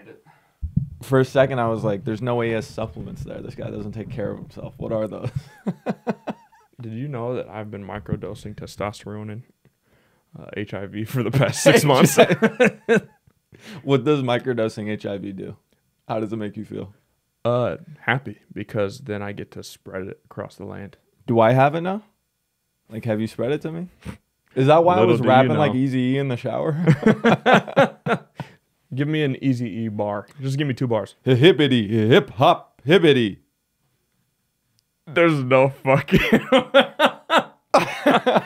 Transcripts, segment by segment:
find it. For a second, I was like, there's no way he has supplements there. This guy doesn't take care of himself. What are those? Did you know that I've been microdosing testosterone and HIV for the past 6 months? What does microdosing HIV do? How does it make you feel? Happy, because then I get to spread it across the land. Do I have it now? Like, have you spread it to me? Is that why I was rapping like Eazy-E in the shower? Give me an Eazy-E bar. Just give me 2 bars. Hippity, hip hop, hippity. There's no fucking...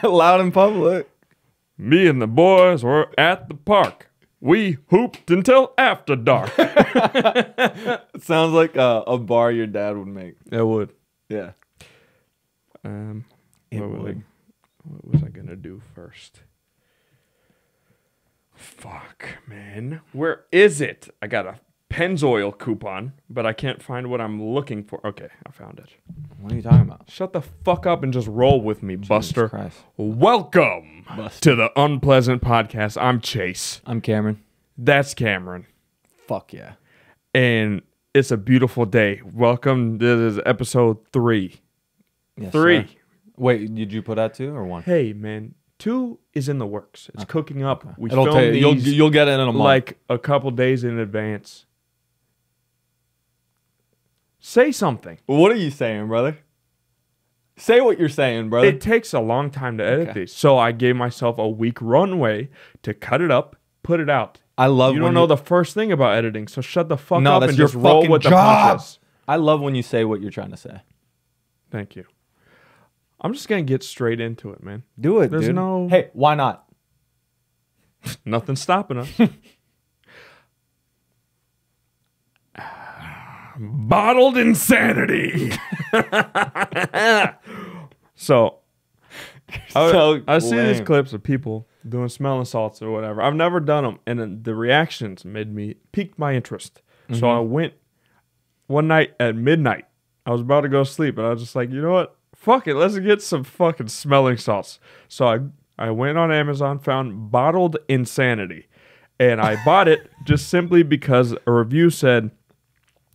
Loud in public. Me and the boys were at the park. We hooped until after dark. It sounds like a bar your dad would make. It would. Yeah. What was I gonna do first? Fuck, man. Where is it? I got a Pennzoil coupon, but I can't find what I'm looking for. Okay, I found it. What are you talking about? Shut the fuck up and just roll with me, Buster. Christ. Welcome Buster. to the Unpleasant Podcast. I'm Chase. I'm Cameron. That's Cameron. Fuck yeah. And it's a beautiful day. Welcome. This is episode 3. Yes, 3. Sir. Wait, did you put out 2 or 1? Hey, man. 2 is in the works. It's cooking up. We It'll filmed these you'll get it in a month. like a couple days in advance. Say something. What are you saying, brother? Say what you're saying, brother. It takes a long time to edit these. So I gave myself a week runway to cut it up, put it out. I love You when don't know the first thing about editing, so shut the fuck up that's and your just roll fucking with the job. punches. I love when you say what you're trying to say. Thank you. I'm just going to get straight into it, man. Do it, There's dude. no... Hey, why not? Nothing's stopping us. Bottled insanity. So I see these clips of people doing smelling salts or whatever. I've never done them, and then the reactions piqued my interest. Mm-hmm. So I went one night at midnight. I was about to go to sleep, and I was just like, you know what? Fuck it, let's get some fucking smelling salts. So I went on Amazon, found Bottled Insanity, and I bought it just simply because a review said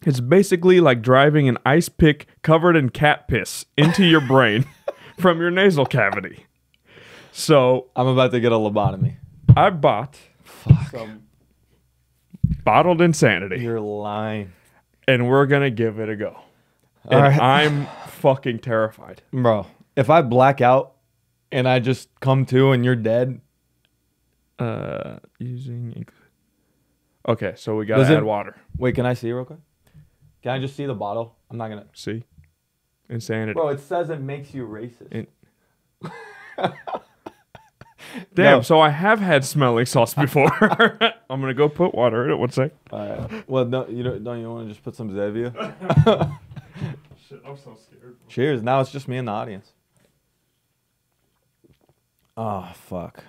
it's basically like driving an ice pick covered in cat piss into your brain from your nasal cavity. So I'm about to get a lobotomy. I bought some Bottled Insanity. You're lying. And we're going to give it a go. And I'm fucking terrified. Bro, if I black out and I just come to and you're dead. Okay, so we got to add water. Wait, can I see real quick? Can I just see the bottle? I'm not going to. See? Insanity. Bro, it says it makes you racist. Damn, No. So I have had smelling salts before. I'm going to go put water in it. One sec. Well, no, don't you want to just put some Zevia? Shit, I'm so scared. Cheers. Now it's just me in the audience. Oh, fuck.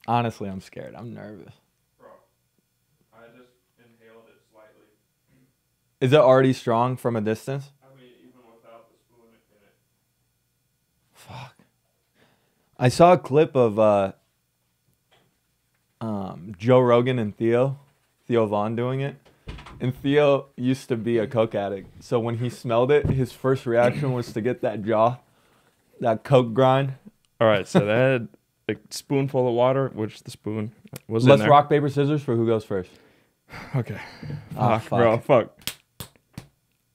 Honestly, I'm scared. I'm nervous. Bro, I just inhaled it slightly. Is it already strong from a distance? I mean, even without the spoon in it. Fuck. I saw a clip of Joe Rogan and Theo Vaughn doing it. And Theo used to be a coke addict. So when he smelled it, his first reaction was to get that coke grind. All right, so that had a spoonful of water, which the spoon was in Let's there. rock, paper, scissors for who goes first. Okay. Ah, Fuck, bro, fuck.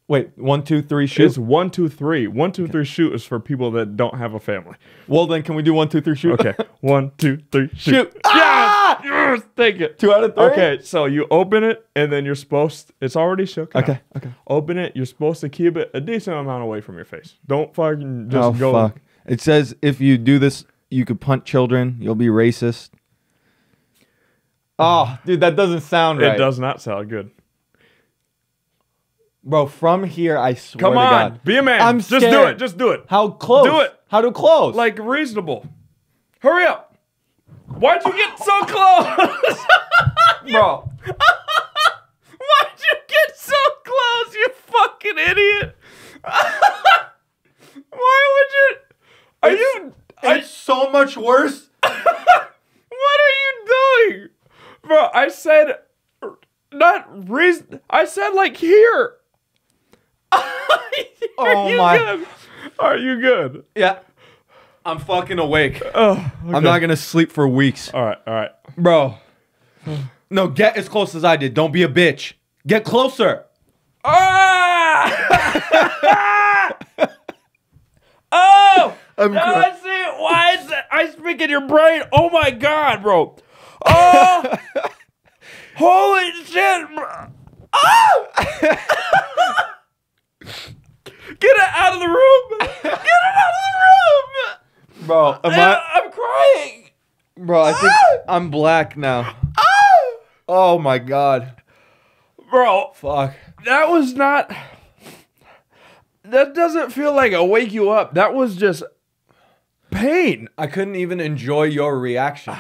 Wait, 1, 2, 3, shoot. It's 1, 2, 3. 1, 2, 3, shoot is for people that don't have a family. Well, then can we do 1, 2, 3, shoot? Okay. 1, 2, 3, shoot. Shoot. Yes! Yes! Take it. 2 out of 3? Okay, so you open it, and then you're supposed to, it's already shook. Okay. Open it. You're supposed to keep it a decent amount away from your face. Don't fucking just go. Fuck. It says if you do this, you could punt children. You'll be racist. Oh, dude, that doesn't sound right. It does not sound good. Bro, from here, I swear Come to on. God. Be a man. I'm Just do scared. it. Just do it. How close? Do it. How to close? Like reasonable. Hurry up. Why'd you get so close? bro. Why'd you get so close, you fucking idiot? Why would you? It's so much worse. What are you doing? Bro, I said not reason. I said like here. Oh my. Good? Are you good? Yeah. I'm fucking awake. Oh, okay. I'm not going to sleep for weeks. All right. Bro. No, get as close as I did. Don't be a bitch. Get closer. Ah! Oh! I see. Why is that? I speak in your brain. Oh my god, bro. Oh! Holy shit. Oh! Get it out of the room. Get it out of the room. Bro, I'm crying. Bro, I think I'm black now. Oh my god. Bro, Fuck. that was not... That doesn't feel like a wake you up. That was just pain. I couldn't even enjoy your reaction.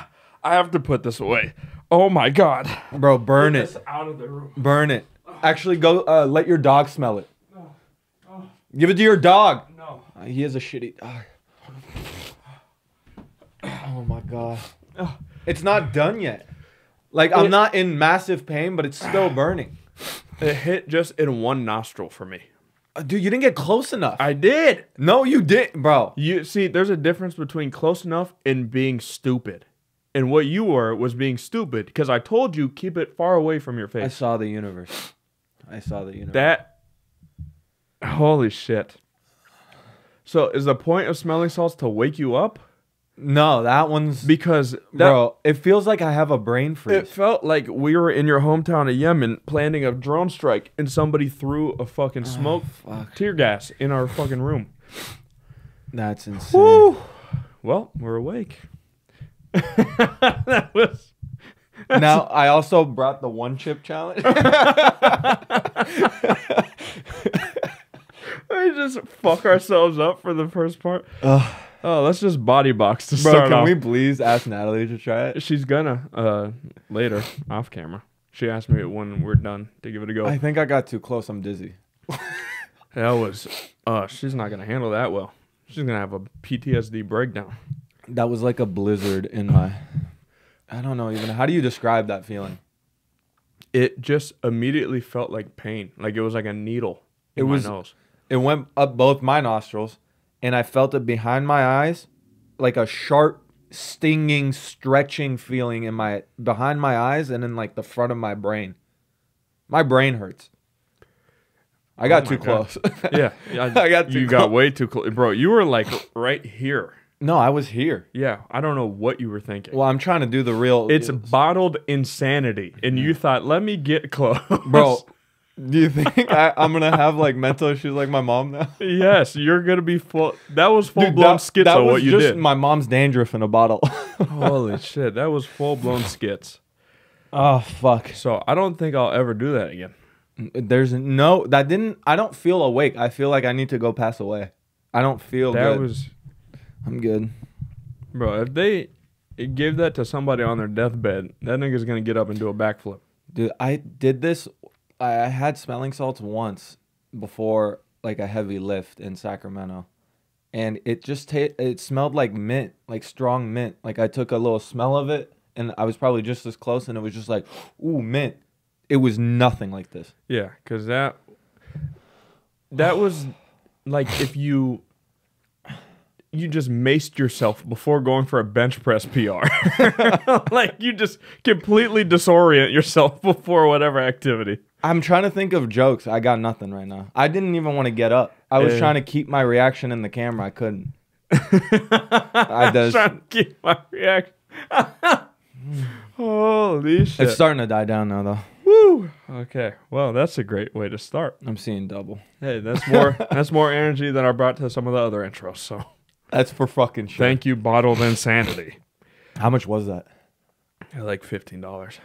I have to put this away. Oh my god. Bro, burn it. This out of the room. Burn it. Actually, go let your dog smell it. Give it to your dog. No. He has a shitty dog. Oh my god. It's not done yet. Like, I'm not in massive pain, but it's still burning. It hit just in one nostril for me. Dude, you didn't get close enough. I did. No, you didn't, bro. You see, there's a difference between close enough and being stupid. And what you were was being stupid because I told you keep it far away from your face. I saw the universe. That. Holy shit. So is the point of smelling salts to wake you up? No, that one's... Because, bro, it feels like I have a brain freeze. It felt like we were in your hometown of Yemen planning a drone strike and somebody threw a fucking smoke tear gas in our fucking room. That's insane. Woo. Well, we're awake. That was... Now, I also brought the one chip challenge. We just fuck ourselves up for the first part. Oh, let's just body box to Bro, start can off. we please ask Natalie to try it? She's gonna later off camera. She asked me when we're done to give it a go. I think I got too close. I'm dizzy. That was she's not gonna handle that well. She's gonna have a PTSD breakdown. That was like a blizzard in my... I don't know even. How do you describe that feeling? It just immediately felt like pain. Like it was like a needle in my nose. It went up both my nostrils, and I felt it behind my eyes, like a sharp, stinging, stretching feeling in behind my eyes and in like the front of my brain. My brain hurts. I got too close. Yeah, you got way too close, bro. You were like right here. No, I was here. Yeah, I don't know what you were thinking. Well, I'm trying to do the real... It's bottled insanity, and you thought, let me get close. Bro, do you think I'm going to have like mental issues like my mom now? Yes, you're going to be full... That was full-blown schizo, what you did. That was just my mom's dandruff in a bottle. Holy shit, that was full-blown skits. Oh, fuck. So I don't think I'll ever do that again. There's no... That didn't... I don't feel awake. I feel like I need to go pass away. I don't feel good. That was... I'm good. Bro, if they gave that to somebody on their deathbed, that nigga's going to get up and do a backflip. Dude, I did this. I had smelling salts once before like a heavy lift in Sacramento. And it just it smelled like mint, like strong mint. Like I took a little smell of it and I was probably just as close and it was just like, ooh, mint. It was nothing like this. Yeah, because that was like if you just maced yourself before going for a bench press PR. Like you just completely disorient yourself before whatever activity. I'm trying to think of jokes. I got nothing right now. I didn't even want to get up. I was trying to keep my reaction in the camera. I couldn't. I was trying to keep my reaction. Holy shit. It's starting to die down now, though. Woo. Okay. Well, that's a great way to start. I'm seeing double. Hey, that's more energy than I brought to some of the other intros, so... That's for fucking sure. Thank you, Bottled Insanity. How much was that? Like $15.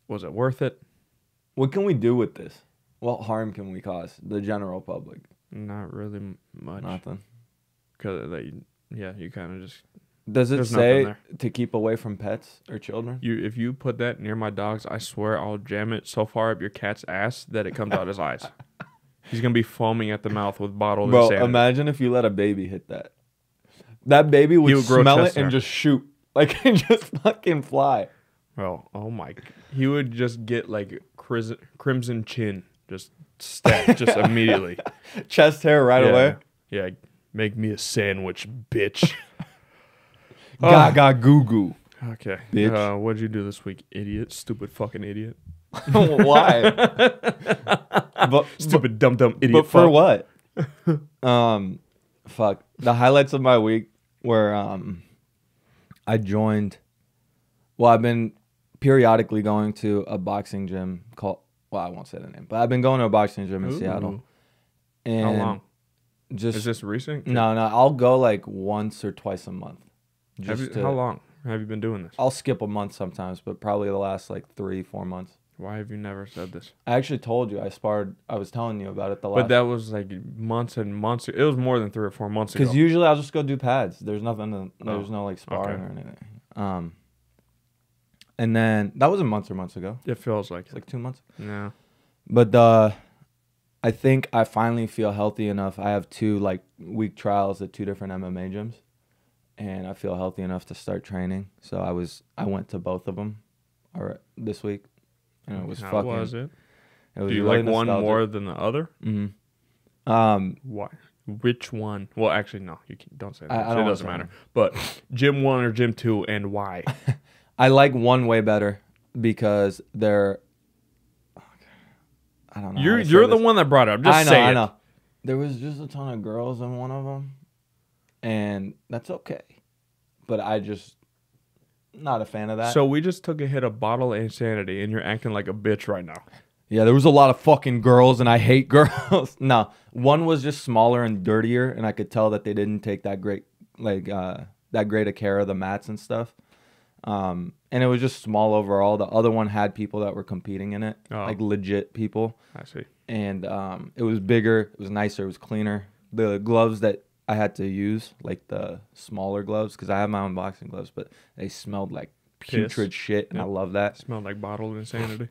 Was it worth it? What can we do with this? What harm can we cause the general public? Not really much. Nothing. Because you kind of just... Does it say to keep away from pets or children? If you put that near my dogs, I swear I'll jam it so far up your cat's ass that it comes out his eyes. He's going to be foaming at the mouth with bottled insanity. Bro, imagine if you let a baby hit that. That baby would grow smell chest it and hair. just shoot. Like, and just fucking fly. Well, oh my. He would just get like crimson chin. Just stacked just immediately. Chest hair right away. Yeah. Make me a sandwich, bitch. Gaga goo goo. Okay. Bitch. What'd you do this week, idiot? Stupid fucking idiot. Why? Stupid dumb idiot. But for what? Fuck. The highlights of my week were I joined. Well, I've been periodically going to a boxing gym called. Well, I won't say the name, but I've been going to a boxing gym in Seattle. And how long? Just Is this recent? No. I'll go like once or twice a month. How long have you been doing this? I'll skip a month sometimes, but probably the last like 3-4 months. Why have you never said this? I actually told you I sparred. I was telling you about it the last. But that was like months and months. It was more than 3 or 4 months ago. Because usually I'll just go do pads. There's nothing. There's no like sparring okay. or anything. And then that wasn't months or months ago. It feels like It's like 2 months. Yeah. But I think I finally feel healthy enough. I have 2 like week trials at 2 different MMA gyms, and I feel healthy enough to start training. So I went to both of them, this week, and it was How fucking. was it? It was Do you really like one nostalgic. more than the other? Mm-hmm. Why? Which one? Well, actually, no. Don't say that. I It don't doesn't wanna matter. But gym 1 or gym 2, and why? I like one way better because they're. I don't know. You're the one that brought it up. Just say it. I know. There was just a ton of girls in one of them, and that's okay. But I just not a fan of that. So we just took a hit of bottle insanity, and you're acting like a bitch right now. Yeah, there was a lot of fucking girls, and I hate girls. No, one was just smaller and dirtier, and I could tell that they didn't take that great of care of the mats and stuff. And it was just small overall. The other one had people that were competing in it, like legit people. I see. And it was bigger, it was nicer, it was cleaner. The gloves that I had to use, like the smaller gloves, because I have my own boxing gloves, but they smelled like putrid shit, and I love that. Smelled like bottled insanity.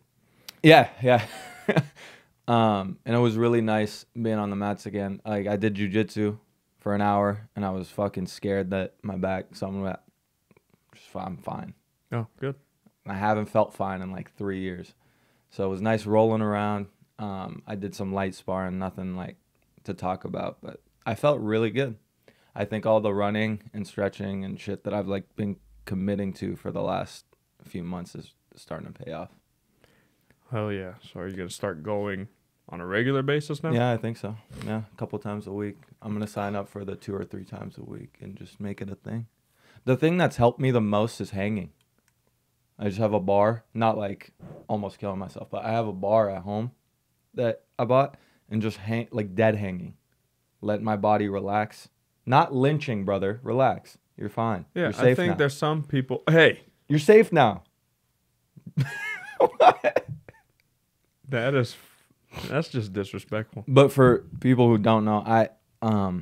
Yeah. And it was really nice being on the mats again. Like I did jujitsu for an hour, and I was fucking scared that my back, I'm fine. Oh, good. I haven't felt fine in like 3 years, so it was nice rolling around. I did some light sparring, nothing like to talk about, but I felt really good. I think all the running and stretching and shit that I've like been committing to for the last few months is starting to pay off. Hell yeah. So are you going to start going on a regular basis now? Yeah, I think so. Yeah, a couple times a week. I'm going to sign up for the 2 or 3 times a week and just make it a thing. The thing that's helped me the most is hanging. I just have a bar, not like almost killing myself, but I have a bar at home that I bought and just hang, like dead hanging. Let my body relax. Not lynching, brother. Relax. You're fine. Yeah, You're safe I think now. there's some people. Hey. You're safe now. That's just disrespectful. But for people who don't know, a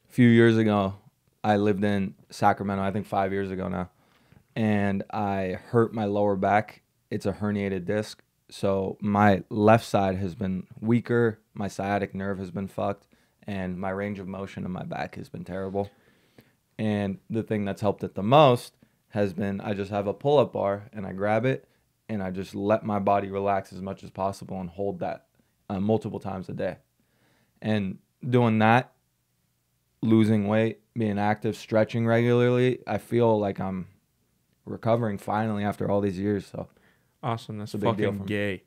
few years ago, I lived in Sacramento, I think 5 years ago now, and I hurt my lower back. It's a herniated disc, so my left side has been weaker, my sciatic nerve has been fucked, and my range of motion in my back has been terrible. And the thing that's helped it the most has been I just have a pull-up bar, and I grab it, and I just let my body relax as much as possible and hold that multiple times a day. And doing that, losing weight, being active, stretching regularly, I feel like I'm recovering finally after all these years. So awesome. That's a big deal fucking for me. gay.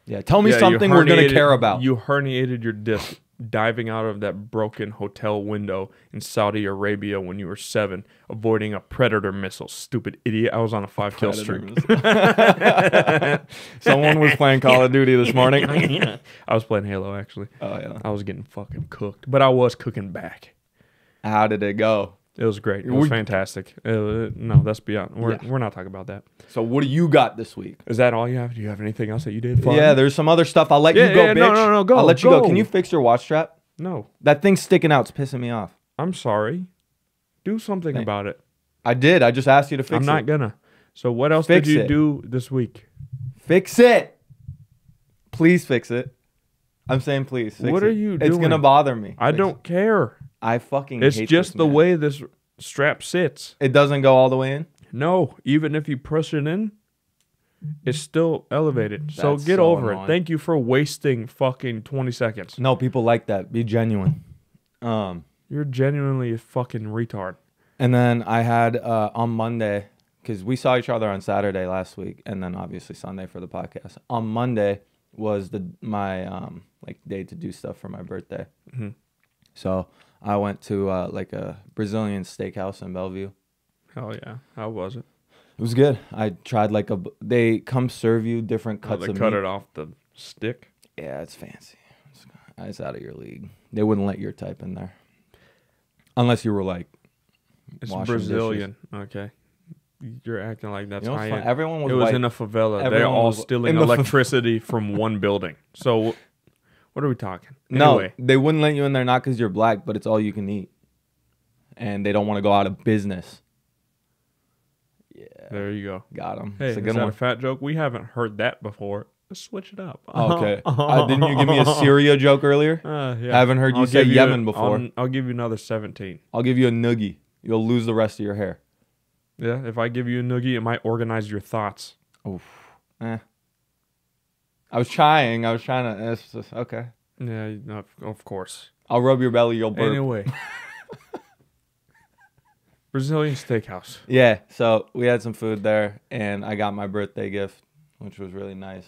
Yeah, tell me something we're going to care about. You herniated your disc diving out of that broken hotel window in Saudi Arabia when you were 7, avoiding a Predator missile. Stupid idiot. I was on a 5-kill streak. Someone was playing Call of Duty this morning. I was playing Halo, actually. Oh, yeah. I was getting fucking cooked, but I was cooking back. How did it go? It was great. It was fantastic. No, that's beyond. We're not talking about that. So what do you got this week? Is that all you have? Do you have anything else that you did? Fun? Yeah, there's some other stuff. I'll let you go, bitch. No, go. I'll let you go. Can you fix your watch strap? No. That thing's sticking out. It's pissing me off. I'm sorry. Do something about it. I did. I just asked you to fix it. I'm not gonna. So what else did you do this week? Fix it. Please fix it. I'm saying please. Fix what it. are you doing? It's going to bother me. I don't care. I fucking It's hate just this the man. way this strap sits. It doesn't go all the way in? No, even if you push it in, it's still elevated. So That's get so over annoying. it. Thank you for wasting fucking 20 seconds. No, people like that. Be genuine. You're genuinely a fucking retard. And then I had on Monday, because we saw each other on Saturday last week, and then obviously Sunday for the podcast. On Monday was my like day to do stuff for my birthday. Mm-hmm. So I went to like a Brazilian steakhouse in Bellevue. Hell yeah. How was it? It was good. I tried like they come serve you different cuts They of cut meat. it off the stick. Yeah, it's fancy. It's out of your league. They wouldn't let your type in there. Unless you were like It's washing Brazilian. Okay. You're acting like that's You know, high it's fun. end. Everyone was It was white. in a favela. They're Everyone all was stealing in the electricity from one building. So what are we talking? No, Anyway, they wouldn't let you in there not because you're black, but it's all you can eat. And they don't want to go out of business. Yeah. there you go. Got him. Hey, It's a is good that one. a fat joke? We haven't heard that before. Let's switch it up. Okay. Didn't you give me a Syria joke earlier? Yeah. I haven't heard you say give Yemen before. I'll give you another 17. I'll give you a noogie. You'll lose the rest of your hair. Yeah, if I give you a noogie, it might organize your thoughts. Oof. I was trying. to. It's just, okay. Yeah, no, of course. I'll rub your belly. You'll burp. Anyway. Brazilian steakhouse. Yeah. So we had some food there, and I got my birthday gift, which was really nice.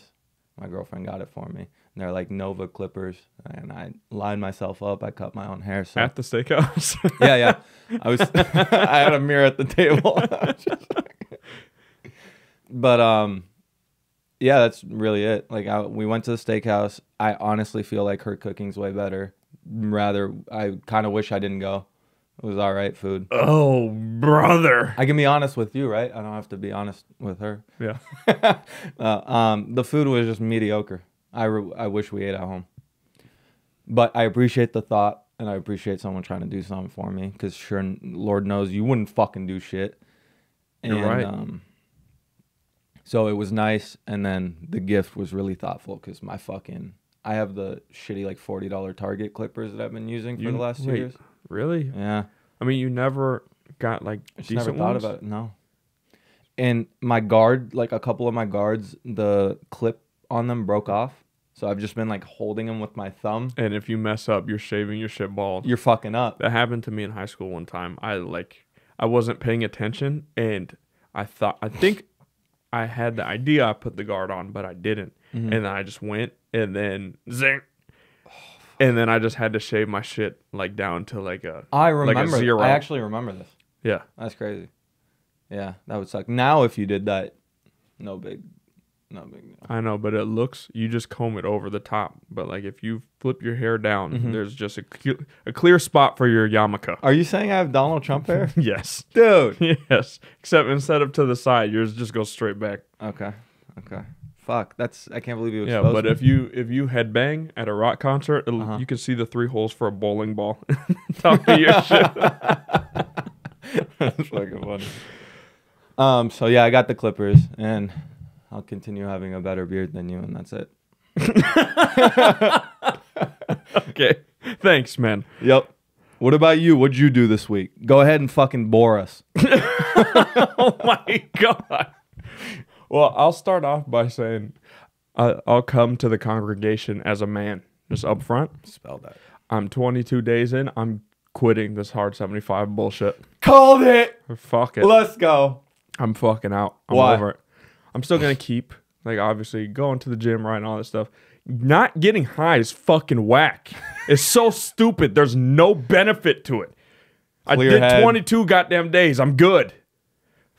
My girlfriend got it for me. And they're like Nova clippers, and I lined myself up. I cut my own hair. So At the steakhouse. yeah. I had a mirror at the table. But yeah, that's really it. Like we went to the steakhouse. I honestly feel like her cooking's way better. I kind of wish I didn't go. It was all right food. Oh, brother. I can be honest with you, right? I don't have to be honest with her. Yeah. The food was just mediocre. I wish we ate at home. But I appreciate the thought, and I appreciate someone trying to do something for me, because sure, Lord knows you wouldn't fucking do shit. You're right. So it was nice, and then the gift was really thoughtful, because I have the shitty like $40 Target clippers that I've been using for the last 2 years. Really? Yeah. I mean, you never got like I just decent never thought ones? about it. No. And my guard, like a couple of my guards, the clip on them broke off. So I've just been like holding them with my thumb. And if you mess up, you're shaving your shit bald. You're fucking up. That happened to me in high school one time. I wasn't paying attention, and I think I had the idea I put the guard on, but I didn't. Mm-hmm. And then I just went, and then zing. And then I just had to shave my shit like down to like a zero. I actually remember this. Yeah. That's crazy. Yeah, that would suck. Now if you did that, no big deal. I know, but you just comb it over the top. But like if you flip your hair down, Mm-hmm. there's just a clear spot for your yarmulke. Are you saying I have Donald Trump hair? Yes. Dude. Yes. Except instead of to the side, yours just goes straight back. Okay. Fuck, I can't believe you Yeah, exposed but me. if you headbang at a rock concert, you can see the 3 holes for a bowling ball. Top of your shit. That's fucking funny. So yeah, I got the clippers, and I'll continue having a better beard than you, and that's it. Okay. Thanks, man. Yep. What about you? What'd you do this week? Go ahead and fucking bore us. Oh my God. Well, I'll start off by saying I'll come to the congregation as a man, just up front. Spell that. I'm 22 days in. I'm quitting this hard 75 bullshit. Called it. Fuck it. Let's go. I'm fucking out. I'm Why? over it. I'm still going to keep, like, obviously going to the gym, right, and all that stuff. Not getting high is fucking whack. It's so stupid. There's no benefit to it. Clear I did head. 22 goddamn days. I'm good.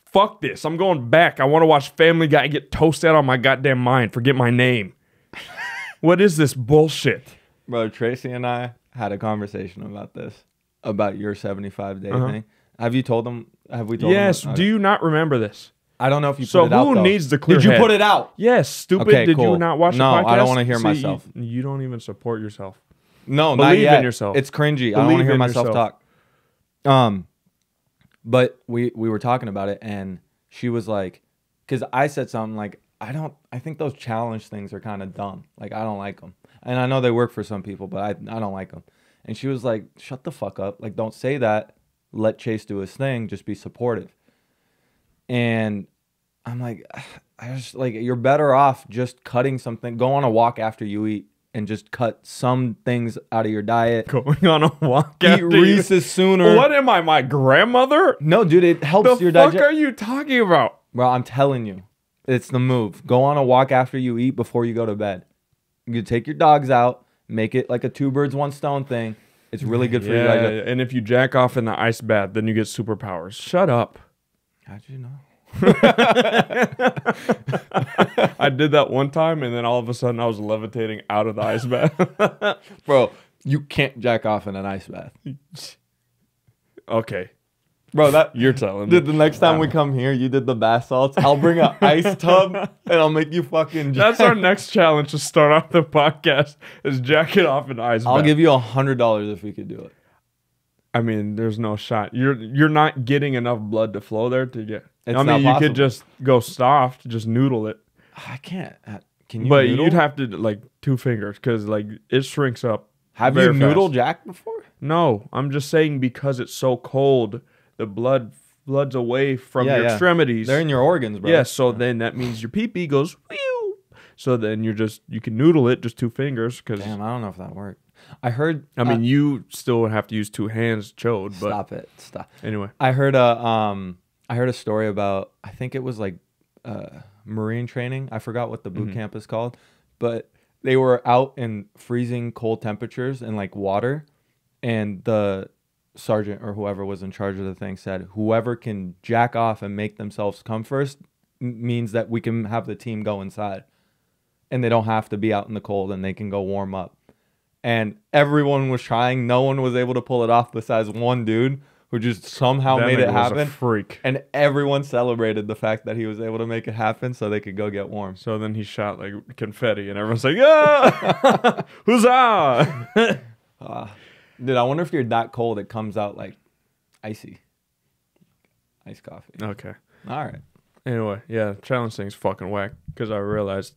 Fuck this. I'm going back. I want to watch Family Guy get toasted on my goddamn mind. Forget my name. What is this bullshit? Bro, Tracy and I had a conversation about this, about your 75-day thing. Have you told them? Have we told them? Yes. Do you not remember this? I don't know if you So put it out, who though. needs the clear Did you head? put it out? Yes, stupid. Okay, Did cool. you not watch No, the podcast? I don't wanna hear See, myself. You don't even support yourself. No, not Believe yet. in yourself. It's cringy. I don't want Believe to hear in myself yourself. talk. But we were talking about it, and she was like, because I said something like, I think those challenge things are kind of dumb. Like, I don't like them. And I know they work for some people, but I don't like them. And she was like, shut the fuck up. Like, don't say that. Let Chase do his thing. Just be supportive. And I'm like, I just like, you're better off just cutting something. Go on a walk after you eat and just cut some things out of your diet. Going on a walk Eat Reese's sooner. What am I, my grandmother? No, dude, it helps your digestion. The fuck are you talking about? Bro, I'm telling you. It's the move. Go on a walk after you eat before you go to bed. You take your dogs out, make it like a 2 birds, 1 stone thing. It's really good for you. And if you jack off in the ice bath, then you get superpowers. Shut up. How'd you know? I did that one time, and then all of a sudden I was levitating out of the ice bath. Bro, you can't jack off in an ice bath. Okay. Bro, that you're telling me. The next time we come here, you did the bath salts. I'll bring an ice tub and I'll make you fucking That's our next challenge to start off the podcast is jack it off in ice bath. I'll give you $100 if we could do it. I mean, there's no shot. You're not getting enough blood to flow there to get. It's I mean, not you possible. could just go soft, just noodle it. I can't. Can you? But noodle? you'd have to like 2 fingers because like it shrinks up. Have you noodle jack before? No, I'm just saying because it's so cold, the blood's away from your extremities. They're in your organs, bro. Yeah, so then that means your pee-pee goes whew. So then you can noodle it just 2 fingers. Damn, I don't know if that worked. I heard. I mean, you still have to use 2 hands, chode. But stop it. Stop. Anyway, I heard a story about. I think it was like Marine training. I forgot what the boot camp is called, but they were out in freezing cold temperatures in like water, and the sergeant or whoever was in charge of the thing said, whoever can jack off and make themselves come first means that we can have the team go inside, and they don't have to be out in the cold and they can go warm up. And everyone was trying. No one was able to pull it off besides one dude who just somehow made it happen. Was a freak. And everyone celebrated the fact that he was able to make it happen so they could go get warm. So then he shot like confetti and everyone's like, yeah, huzzah. Dude, I wonder if you're that cold it comes out like icy. Iced coffee. Okay. All right. Anyway, yeah, challenge thing's fucking whack because I realized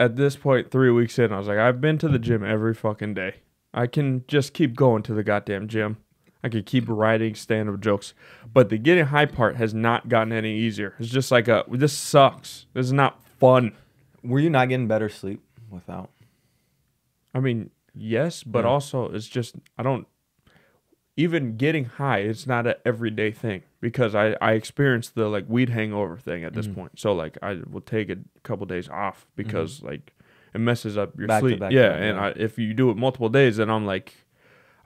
at this point 3 weeks in, I was like, I've been to the gym every fucking day. I can just keep going to the goddamn gym. I could keep writing stand-up jokes. But the getting high part has not gotten any easier. It's just like this sucks. This is not fun. Were you not getting better sleep without? I mean, yes, but also it's just, even getting high, it's not an everyday thing because I experienced the like weed hangover thing at this point. So like I will take a couple days off because like it messes up your sleep. If you do it multiple days, then I'm like,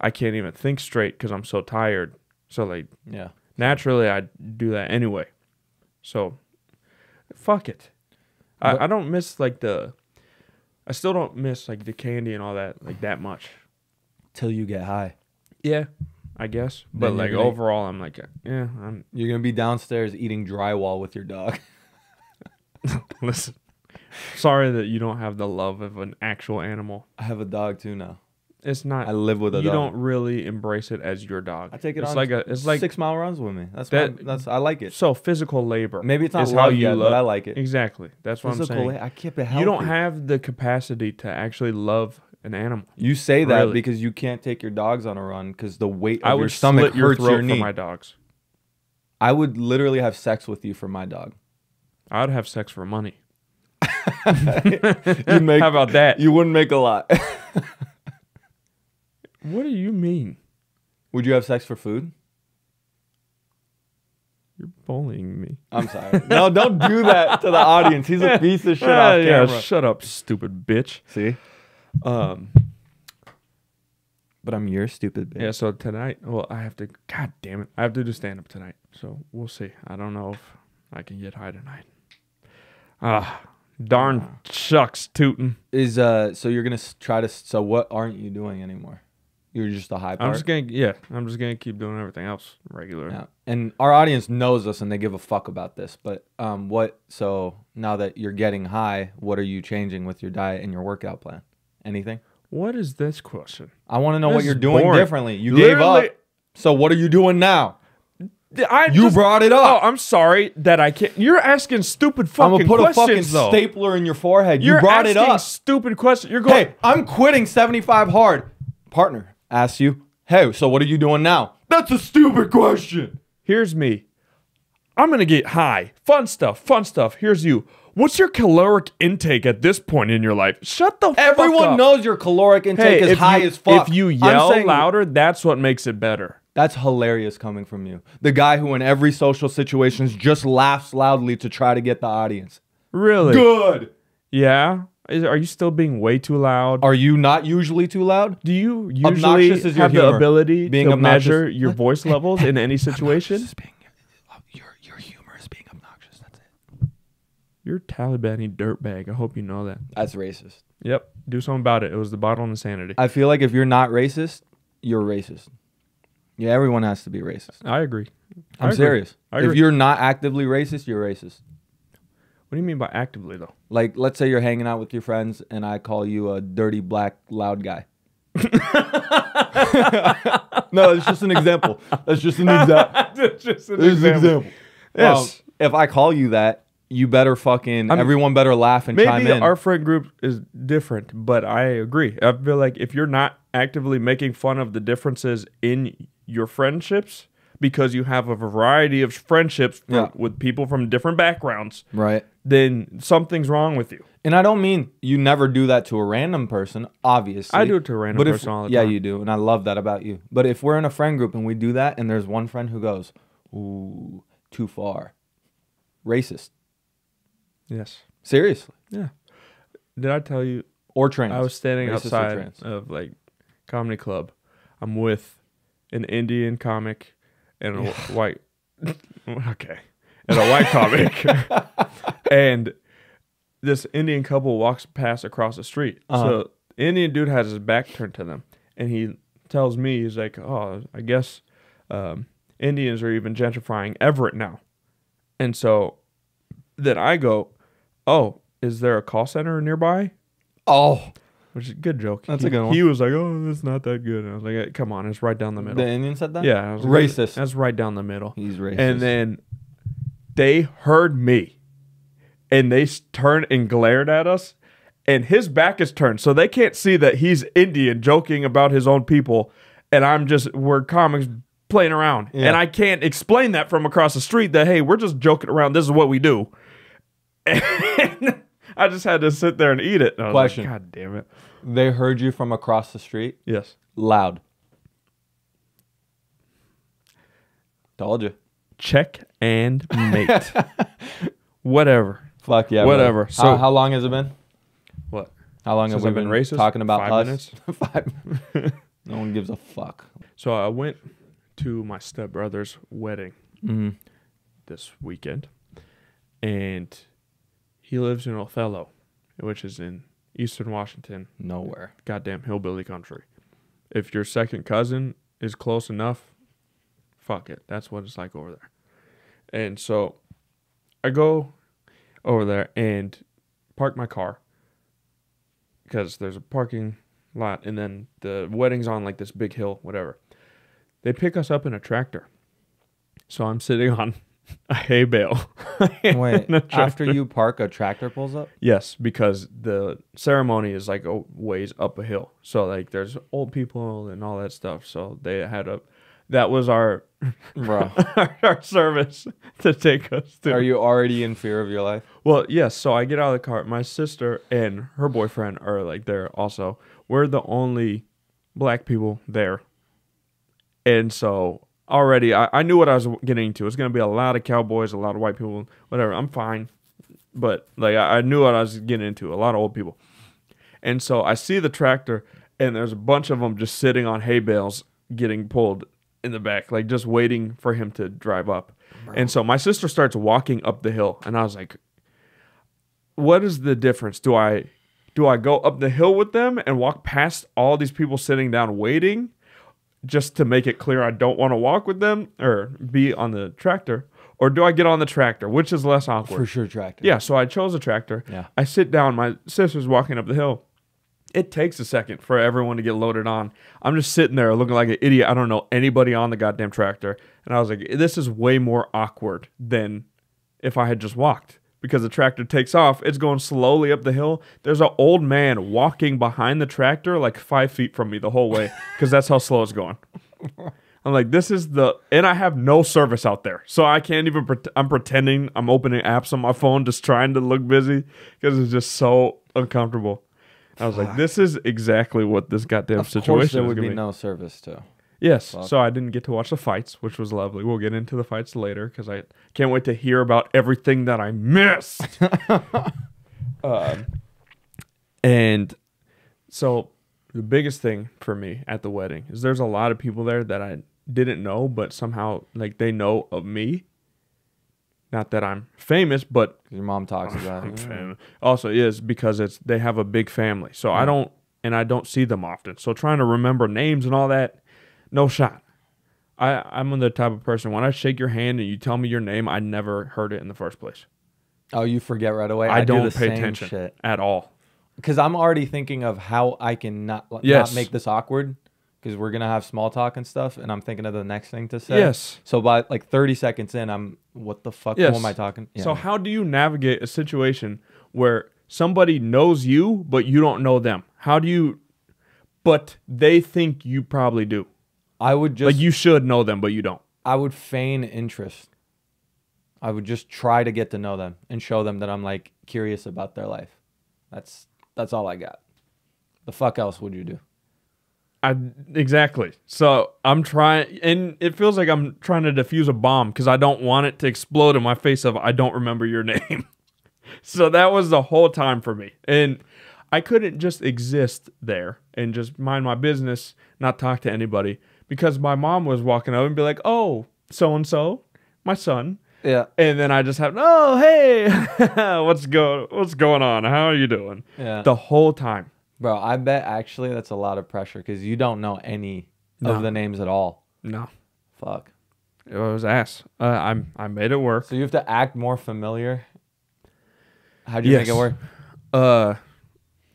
I can't even think straight because I'm so tired. So like, naturally I do that anyway. So fuck it. I don't miss like I still don't miss like the candy and all that like that much. Till you get high. Yeah, I guess. But like overall, I'm like, you're gonna be downstairs eating drywall with your dog. Listen, sorry that you don't have the love of an actual animal. I have a dog too now. It's not. I live with a dog. You don't really embrace it as your dog. I take it it's on. It's like 6 mile runs with me. I like it. So physical labor. Maybe it's not love yet, but I like it. Exactly. That's what I'm saying. I keep it healthy. You don't have the capacity to actually love an animal. You say that because you can't take your dogs on a run because the weight of your stomach hurts your knee. For my dogs. I would literally have sex with you for my dog. I would have sex for money. How about that? You wouldn't make a lot. What do you mean? Would you have sex for food? You're bullying me. I'm sorry. No, don't do that to the audience. He's a piece of shit off camera. Yeah, shut up, stupid bitch. See? But I'm your stupid bitch. Yeah, so tonight, God damn it, I have to do stand-up tonight. So we'll see. I don't know if I can get high tonight. Darn shucks tootin'. So you're going to try to, so what aren't you doing anymore? You're just a high part? I'm just gonna keep doing everything else regular. Yeah. And our audience knows us and they give a fuck about this. But so now that you're getting high, what are you changing with your diet and your workout plan? Anything? What is this question? I want to know what you're doing differently. You gave up. So what are you doing now? You brought it up. Oh, I'm sorry that I can't. You're asking stupid fucking questions. I'm gonna put a fucking stapler in your forehead. You brought it up. Stupid question. You're going. Hey, I'm quitting 75 hard. partner asks you, hey, so what are you doing now? That's a stupid question. Here's me. I'm going to get high. Fun stuff. Here's you. What's your caloric intake at this point in your life? Shut the fuck up. Everyone knows your caloric intake is high as fuck. If you yell louder, that's what makes it better. That's hilarious coming from you. The guy who in every social situations just laughs loudly to try to get the audience. Really? Good. Yeah? Are you still being way too loud? Are you not usually too loud? Do you usually have the ability to measure your voice levels in any situation? Your humor is being obnoxious. That's it. You're a Taliban-y dirtbag. I hope you know that. That's racist. Yep. Do something about it. It was the bottle of insanity. I feel like if you're not racist, you're racist. Yeah, everyone has to be racist. I agree. I'm serious. If you're not actively racist, you're racist. What do you mean by actively, though? Like, let's say you're hanging out with your friends and I call you a dirty, black, loud guy. No, it's just an example. That's just an example. It's just an example. Yes. If I call you that, you better everyone better laugh and chime in. Maybe our friend group is different, but I agree. I feel like if you're not actively making fun of the differences in your friendships, because you have a variety of friendships with people from different backgrounds, right? Then something's wrong with you. And I don't mean you never do that to a random person, obviously. I do it to a random person all the time. Yeah, you do, and I love that about you. But if we're in a friend group and we do that, and there's one friend who goes, ooh, too far. Racist. Yes. Seriously. Yeah. Did I tell you? Or trans. I was standing outside of like comedy club. I'm with an Indian comic and a white and a white comic. And this Indian couple walks past across the street. So the Indian dude has his back turned to them. And he tells me, he's like, oh, I guess Indians are even gentrifying Everett now. And so then I go, oh, is there a call center nearby? Oh. Which is a good joke. That's a good one. He was like, oh, that's not that good. And I was like, come on, it's right down the middle. The Indian said that? Yeah. I was racist. Like, that's right down the middle. He's racist. And then they heard me. And they turned and glared at us. And his back is turned. So they can't see that he's Indian joking about his own people. And we're comics playing around. Yeah. And I can't explain that from across the street that, hey, we're just joking around. This is what we do. And I just had to sit there and eat it. And I was Question. Like, God damn it. They heard you from across the street? Yes. Loud. Told you. Check and mate. Whatever. Fuck yeah. Whatever. Brother. So how long has it been? What? How long have we been racist? Talking about 5 us? minutes? 5. No one gives a fuck. So I went to my stepbrother's wedding this weekend. And he lives in Othello, which is in Eastern Washington. Nowhere. Goddamn hillbilly country. If your second cousin is close enough, fuck it. That's what it's like over there. And so I go over there and park my car because there's a parking lot and then the wedding's on like this big hill, whatever. They pick us up in a tractor. So I'm sitting on a hay bale. Wait, after you park, a tractor pulls up? Yes, because the ceremony is like a ways up a hill. So like there's old people and all that stuff. So they had that was our our service to take us to. Are you already in fear of your life? Well, yes. So I get out of the car. My sister and her boyfriend are like there also. We're the only black people there. And so already, I knew what I was getting into. It's going to be a lot of cowboys, a lot of white people, whatever. I'm fine. But like I knew what I was getting into, a lot of old people. And so I see the tractor, and there's a bunch of them just sitting on hay bales getting pulled in the back, like just waiting for him to drive up. Bro. And so my sister starts walking up the hill, and I was like, what is the difference? Do I go up the hill with them and walk past all these people sitting down waiting? Just to make it clear I don't want to walk with them or be on the tractor? Or do I get on the tractor? Which is less awkward? For sure tractor. Yeah, so I chose a tractor. Yeah. I sit down. My sister's walking up the hill. It takes a second for everyone to get loaded on. I'm just sitting there looking like an idiot. I don't know anybody on the goddamn tractor. And I was like, this is way more awkward than if I had just walked. because the tractor takes off. It's going slowly up the hill. There's an old man walking behind the tractor like 5 feet from me the whole way because that's how slow it's going. I'm like, this is and I have no service out there. So I can't even, I'm pretending I'm opening apps on my phone just trying to look busy because it's just so uncomfortable. I was like, this is exactly what this goddamn situation is. Of course there would be no service too. Yes, so I didn't get to watch the fights, which was lovely. We'll get into the fights later because I can't wait to hear about everything that I missed. And so the biggest thing for me at the wedding is there's a lot of people there that I didn't know, but somehow like they know of me. Not that I'm famous, but your mom talks about it. Famous. Also, is because they have a big family, so I don't see them often. So trying to remember names and all that. No shot. I'm the type of person, when I shake your hand and you tell me your name, I never heard it in the first place. Oh, you forget right away? I don't pay attention at all. Because I'm already thinking of how I can not make this awkward, because we're going to have small talk and stuff, and I'm thinking of the next thing to say. Yes. So by like 30 seconds in, what the fuck? Yes. Who am I talking? Yeah. So how do you navigate a situation where somebody knows you, but you don't know them? But they think you probably do. I would just... Like, you should know them, but you don't. I would feign interest. I would just try to get to know them and show them that I'm, like, curious about their life. That's all I got. The fuck else would you do? Exactly. So, I'm trying... And it feels like I'm trying to defuse a bomb because I don't want it to explode in my face of, I don't remember your name. So, that was the whole time for me. And I couldn't just exist there and just mind my business, not talk to anybody. Because my mom was walking up and be like, oh, so-and-so, my son. Yeah. And then I just have, oh, hey, what's going on? How are you doing? Yeah. The whole time. Bro, I bet actually that's a lot of pressure because you don't know any of the names at all. No. Fuck. It was ass. I made it work. So you have to act more familiar? How'd you make it work?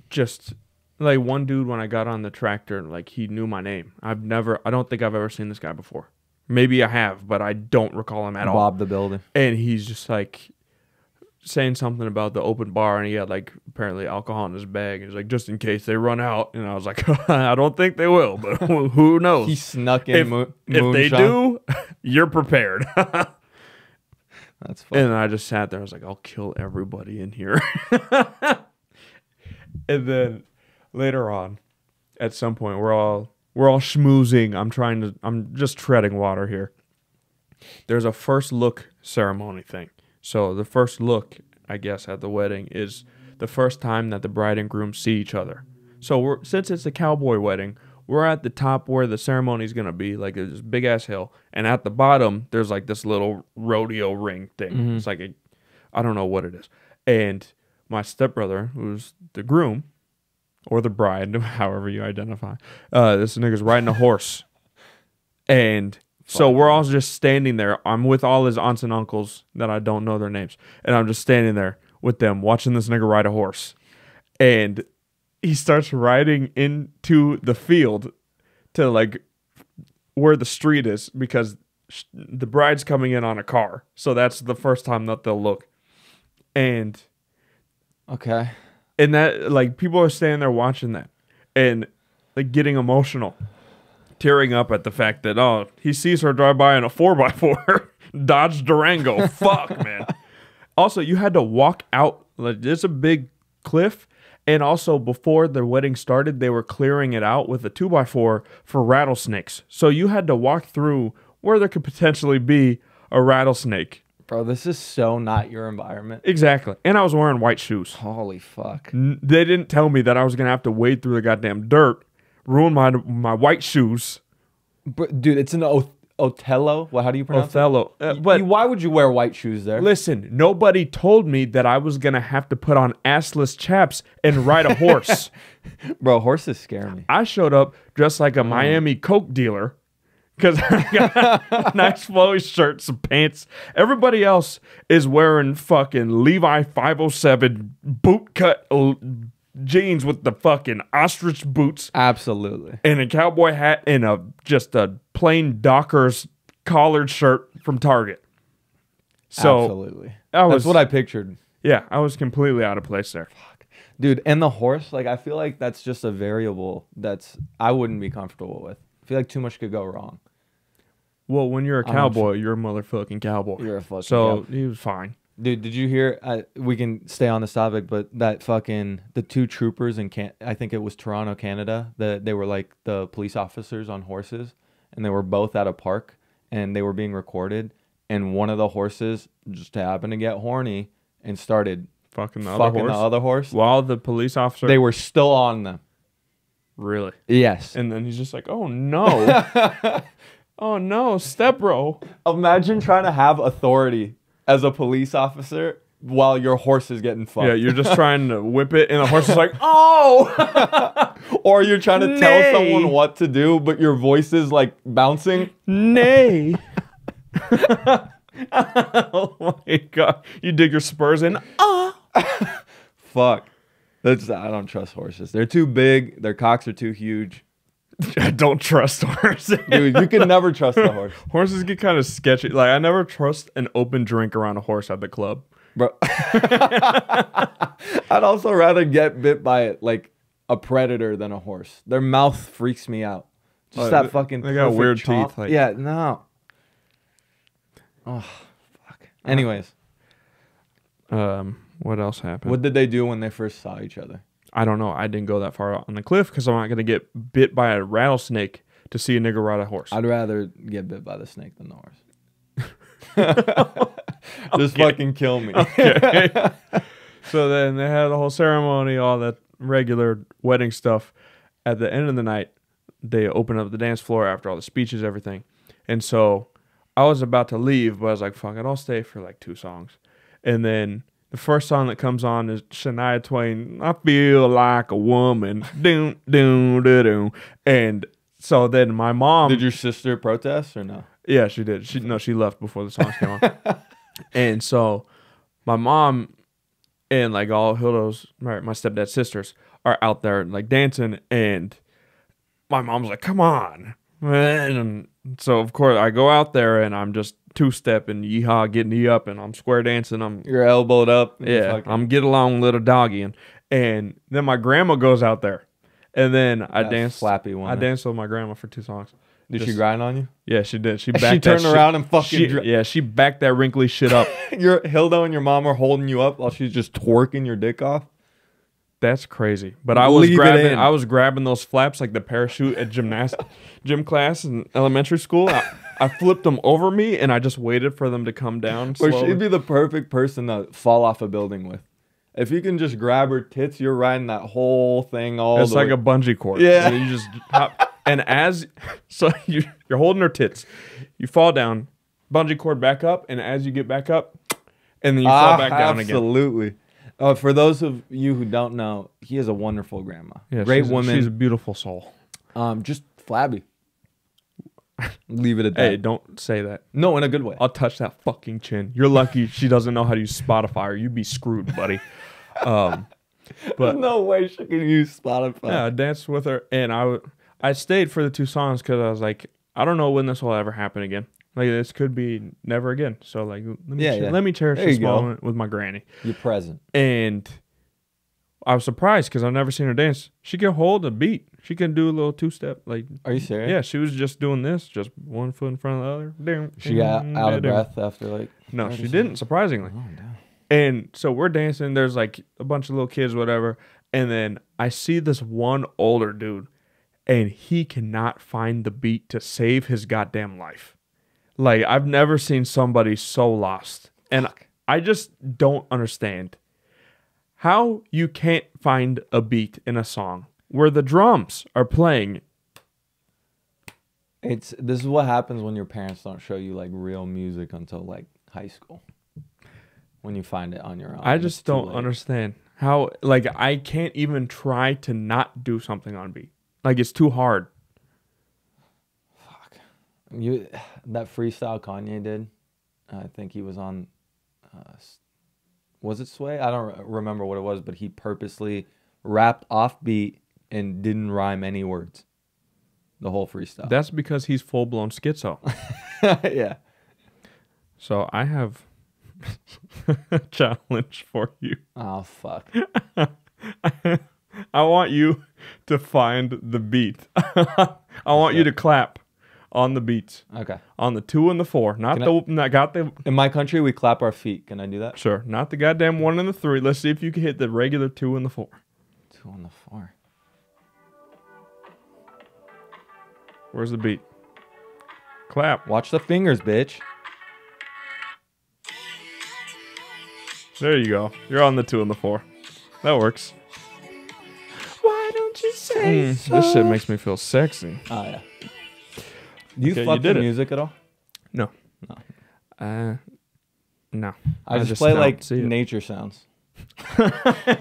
Just... Like, one dude, when I got on the tractor, like, he knew my name. I don't think I've ever seen this guy before. Maybe I have, but I don't recall him at all. Bob the Builder. And he's just, like, saying something about the open bar, and he had, like, apparently alcohol in his bag. And he's like, just in case they run out. And I was like, I don't think they will, but who knows? He snuck in moonshine. If they do, you're prepared. That's funny. And I just sat there. I was like, I'll kill everybody in here. And then... Later on, at some point, we're all schmoozing. I'm just treading water here. There's a first look ceremony thing. So the first look, I guess, at the wedding is the first time that the bride and groom see each other. So since it's a cowboy wedding, we're at the top where the ceremony is gonna be, like this big ass hill, and at the bottom there's like this little rodeo ring thing. Mm-hmm. It's like I don't know what it is. And my stepbrother, who's the groom. Or the bride, however you identify. This nigga's riding a horse. And so we're all just standing there. I'm with all his aunts and uncles that I don't know their names. And I'm just standing there with them, watching this nigga ride a horse. And he starts riding into the field to, like, where the street is. Because the bride's coming in on a car. So that's the first time that they'll look. And... Okay. And that, like, people are standing there watching that and, like, getting emotional, tearing up at the fact that, oh, he sees her drive by in a 4x4, Dodge Durango. Fuck, man. Also, you had to walk out. Like, it's a big cliff. And also, before the wedding started, they were clearing it out with a 2x4 for rattlesnakes. So you had to walk through where there could potentially be a rattlesnake. Bro, this is so not your environment. Exactly. And I was wearing white shoes. Holy fuck. They didn't tell me that I was going to have to wade through the goddamn dirt, ruin my white shoes. Dude, it's an Othello. How do you pronounce Othello. it? But why would you wear white shoes there? Listen, nobody told me that I was going to have to put on assless chaps and ride a horse. Bro, horses scare me. I showed up dressed like a Miami Coke dealer. Because I got a nice flowy shirt, some pants. Everybody else is wearing fucking Levi 507 boot cut jeans with the fucking ostrich boots. Absolutely. And a cowboy hat and just a plain Dockers collared shirt from Target. So absolutely. That's what I pictured. Yeah, I was completely out of place there. Fuck. Dude, and the horse, like, I feel like that's just a variable I wouldn't be comfortable with. I feel like too much could go wrong. Well, when you're a cowboy, you're a motherfucking cowboy. You're a fucking cowboy. He was fine. Dude, did you hear, we can stay on this topic, but that fucking, the two troopers in, I think it was Toronto, Canada, they were like the police officers on horses, and they were both at a park, and they were being recorded, and one of the horses just happened to get horny and started fucking the other horse. While the police officer... They were still on them. Really? Yes. And then he's just like, oh no. Oh no, step bro. Imagine trying to have authority as a police officer while your horse is getting fucked. Yeah, you're just trying to whip it, and the horse is like, oh! Or you're trying to tell someone what to do, but your voice is like bouncing. Nay. Oh my God. You dig your spurs in. Fuck. I don't trust horses. They're too big. Their cocks are too huge. I don't trust horses. Dude, you can never trust a horse. Horses get kind of sketchy. Like, I never trust an open drink around a horse at the club. Bro. I'd also rather get bit by it like a predator than a horse. Their mouth freaks me out. Just that fucking They got weird chomp. teeth. Like, yeah, no. Oh, fuck. Anyways. What else happened? What did they do when they first saw each other? I don't know. I didn't go that far out on the cliff because I'm not going to get bit by a rattlesnake to see a nigga ride a horse. I'd rather get bit by the snake than the horse. Just fucking kill me. Okay. So then they had the whole ceremony, all that regular wedding stuff. At the end of the night, they opened up the dance floor after all the speeches, everything. And so I was about to leave, but I was like, fuck it, I'll stay for like 2 songs. And then the first song that comes on is Shania Twain, I Feel Like a Woman. Doom, doom, doom, doom. And so then my mom... Did your sister protest or no? Yeah, she did. She left before the songs came on. And so my mom and like all Hilda's, my stepdad's sisters are out there like dancing, and my mom's like, come on. And so of course I go out there and I'm just 2-stepping, yeehaw, getting you up, and I'm square dancing. You're elbowed up. Yeah, I'm get along little doggy. And then my grandma goes out there, and then I danced. Flappy one. I danced with my grandma for 2 songs. Did she grind on you? Yeah, she did. She turned around and fucking... yeah, she backed that wrinkly shit up. Your Hilda and your mom are holding you up while she's just twerking your dick off? That's crazy. But I was grabbing those flaps like the parachute at gym class in elementary school. I flipped them over me, and I just waited for them to come down slowly. Or she'd be the perfect person to fall off a building with. If you can just grab her tits, you're riding that whole thing all It's like a bungee cord. Yeah. And you just hop. And you're holding her tits. You fall down, bungee cord back up, and as you get back up, and then you fall back down again. Absolutely. For those of you who don't know, he is a wonderful grandma. Yeah, great woman. She's a beautiful soul. Just flabby. Leave it at that. Hey, don't say that. No, in a good way. I'll touch that fucking chin. You're lucky she doesn't know how to use Spotify, or you'd be screwed, buddy. But there's no way she can use Spotify. Yeah, I danced with her, and I stayed for the 2 songs because I was like, I don't know when this will ever happen again. Like, this could be never again. So, like, let me cherish this moment with my granny. You're present. And I was surprised because I've never seen her dance. She can hold a beat. She can do a little 2-step. Like, are you serious? Yeah, she was just doing this, just one foot in front of the other. She got out of breath after, like... No, she didn't, surprisingly. Oh, damn. And so we're dancing. There's, like, a bunch of little kids, whatever. And then I see this one older dude, and he cannot find the beat to save his goddamn life. Like, I've never seen somebody so lost. And I just don't understand how you can't find a beat in a song where the drums are playing. This is what happens when your parents don't show you, like, real music until, like, high school. When you find it on your own. I just don't understand how, like, I can't even try to not do something on beat. Like, it's too hard. That freestyle Kanye did, I think he was on, was it Sway? I don't remember what it was, but he purposely rapped off beat and didn't rhyme any words. The whole freestyle. That's because he's full-blown schizo. Yeah. So I have challenge for you. Oh, fuck. I want you to find the beat. I want you to clap on the beats. Okay. On the 2 and the 4. Not the. In my country, we clap our feet. Can I do that? Sure. Not the goddamn 1 and the 3. Let's see if you can hit the regular 2 and the 4. 2 and the 4. Where's the beat? Clap. Watch the fingers, bitch. There you go. You're on the 2 and the 4. That works. Why don't you say so? This shit makes me feel sexy. Oh, yeah. Do you fuck with music at all? No. No. I just play like nature sounds.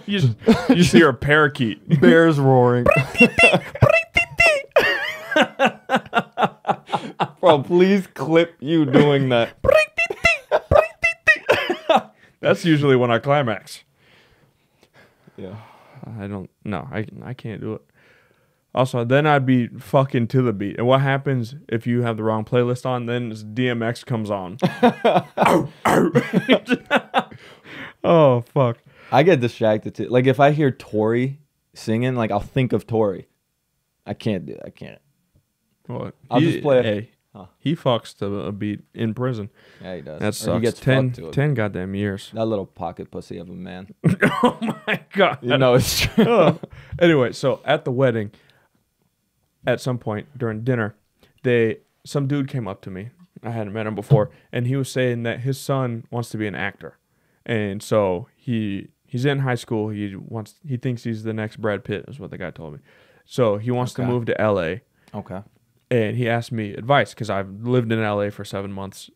you just hear a parakeet. Bears roaring. Bro, please clip you doing that. That's usually when I climax. Yeah. I can't do it. Also, then I'd be fucking to the beat. And what happens if you have the wrong playlist on? Then DMX comes on. Oh, fuck. I get distracted too. Like if I hear Tory singing, like I'll think of Tory. I can't do it. I can't. Well, I'll just play. Hey, he fucks to a beat in prison. Yeah, he does. That sucks. He gets 10 goddamn years. That little pocket pussy of a man. Oh my God. You know it's true. Anyway, so at the wedding, at some point during dinner, some dude came up to me. I hadn't met him before, and he was saying that his son wants to be an actor, and so he's in high school. He thinks he's the next Brad Pitt, is what the guy told me. So he wants to move to L.A. Okay. And he asked me advice because I've lived in L.A. for 7 months.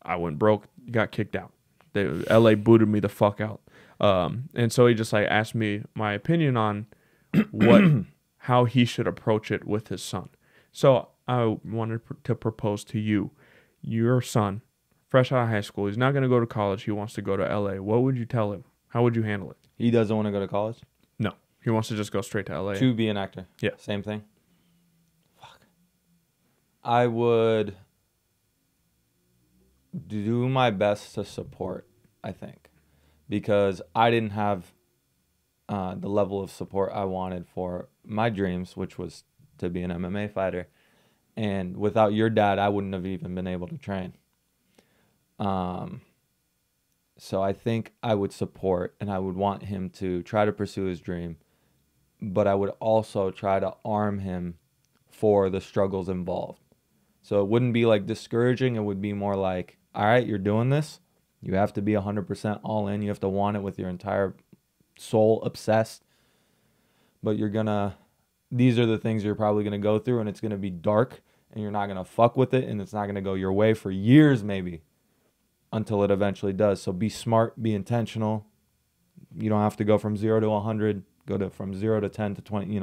I went broke, got kicked out. L.A. booted me the fuck out. And so he just like asked me my opinion on how he should approach it with his son. So I wanted to propose to you, your son, fresh out of high school. He's not going to go to college. He wants to go to L.A. What would you tell him? How would you handle it? He doesn't want to go to college? No. He wants to just go straight to L.A. To be an actor? Yeah. Same thing? Fuck. I would do my best to support, I think. Because I didn't have the level of support I wanted for my dreams, which was to be an MMA fighter. And without your dad, I wouldn't have even been able to train. So I think I would support and I would want him to try to pursue his dream, but I would also try to arm him for the struggles involved. So it wouldn't be like discouraging. It would be more like, all right, you're doing this. You have to be 100% all in. You have to want it with your entire soul, obsessed. But these are the things you're probably going to go through, and it's going to be dark, and you're not going to fuck with it, and it's not going to go your way for years maybe until it eventually does. So be smart, be intentional. You don't have to go from 0 to 100, from 0 to 10 to 20,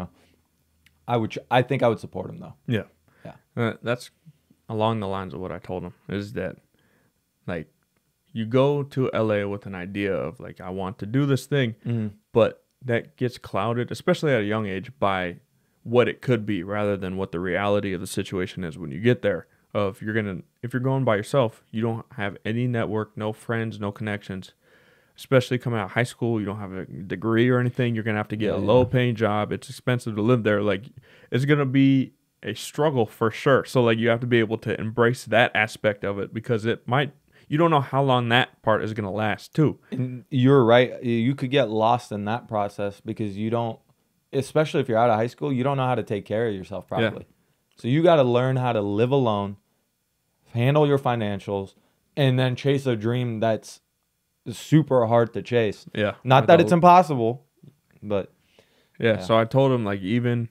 I think I would support him though. Yeah. That's along the lines of what I told him, is that like you go to LA with an idea of like, I want to do this thing, but that gets clouded, especially at a young age, by what it could be rather than what the reality of the situation is when you get there. If you're going by yourself, you don't have any network, no friends, no connections. Especially coming out of high school, you don't have a degree or anything. You're gonna have to get a low-paying job. It's expensive to live there. Like, it's gonna be a struggle for sure. So, like, you have to be able to embrace that aspect of it because you don't know how long that part is gonna last too. And you're right. You could get lost in that process because you don't, especially if you're out of high school, you don't know how to take care of yourself properly. Yeah. So you got to learn how to live alone, handle your financials, and then chase a dream that's super hard to chase. Yeah. Not that it's impossible, but yeah. So I told him, like, even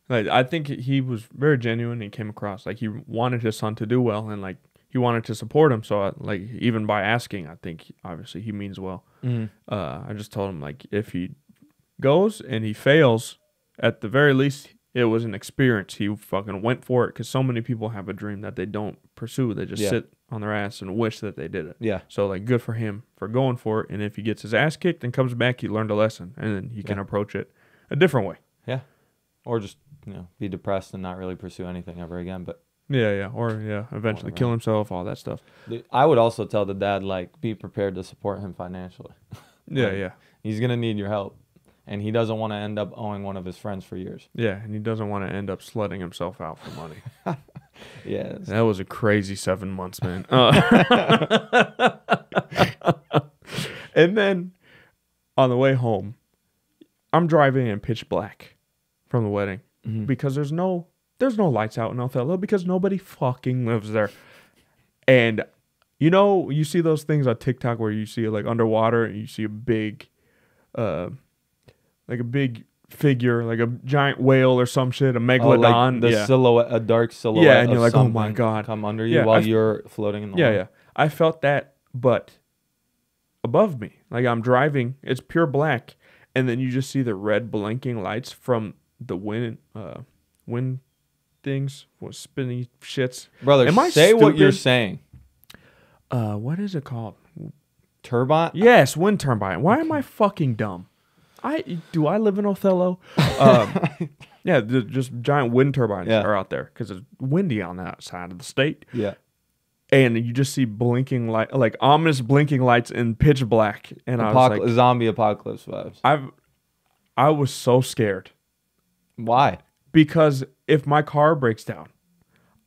like, I think he was very genuine. He came across like he wanted his son to do well, and like he wanted to support him. So like, even by asking, I think obviously he means well. I just told him, like, if he goes and he fails, at the very least it was an experience. He fucking went for it, because so many people have a dream that they don't pursue. They just sit on their ass and wish that they did it. Yeah. So, like, good for him for going for it. And if he gets his ass kicked and comes back, he learned a lesson, and then he can approach it a different way. Yeah. Or just, be depressed and not really pursue anything ever again. But Yeah, or eventually kill himself, all that stuff. I would also tell the dad, like, be prepared to support him financially. Yeah. He's gonna need your help, and he doesn't want to end up owing one of his friends for years. Yeah, and he doesn't want to end up slutting himself out for money. Yeah, that was a crazy 7 months, man. And then on the way home, I'm driving in pitch black from the wedding because there's no lights out in Othello because nobody fucking lives there. And you see those things on TikTok where you see like underwater and you see a big like a big figure, like a giant whale or some shit, a megalodon. Like the silhouette, a dark silhouette. Yeah, and you're like, oh my God. Come under you while you're floating in the water. Yeah. I felt that, but above me. Like I'm driving, it's pure black, and then you just see the red blinking lights from the wind things, what spinny shits. Brother, say what you're saying. What is it called? Turbine? Yes, wind turbine. Why am I fucking dumb? Do I live in Othello? Yeah, just giant wind turbines are out there because it's windy on that side of the state. Yeah. And you just see blinking light, like ominous blinking lights in pitch black, and I was like, zombie apocalypse vibes. I was so scared. Why? Because if my car breaks down,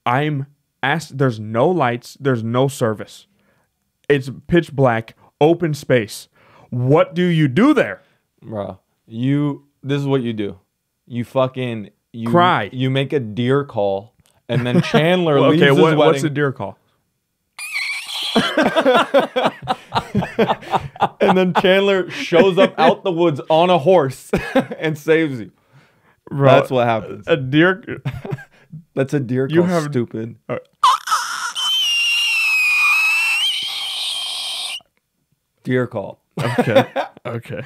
I'm asked. There's no lights. There's no service. It's pitch black, open space. What do you do there, bro? This is what you do. You cry. You make a deer call, and then Chandler leaves his wedding. What's a deer call? And then Chandler shows up out the woods on a horse and saves you. Bro, that's what happens. A deer. That's a deer call. Stupid. Deer call. Okay.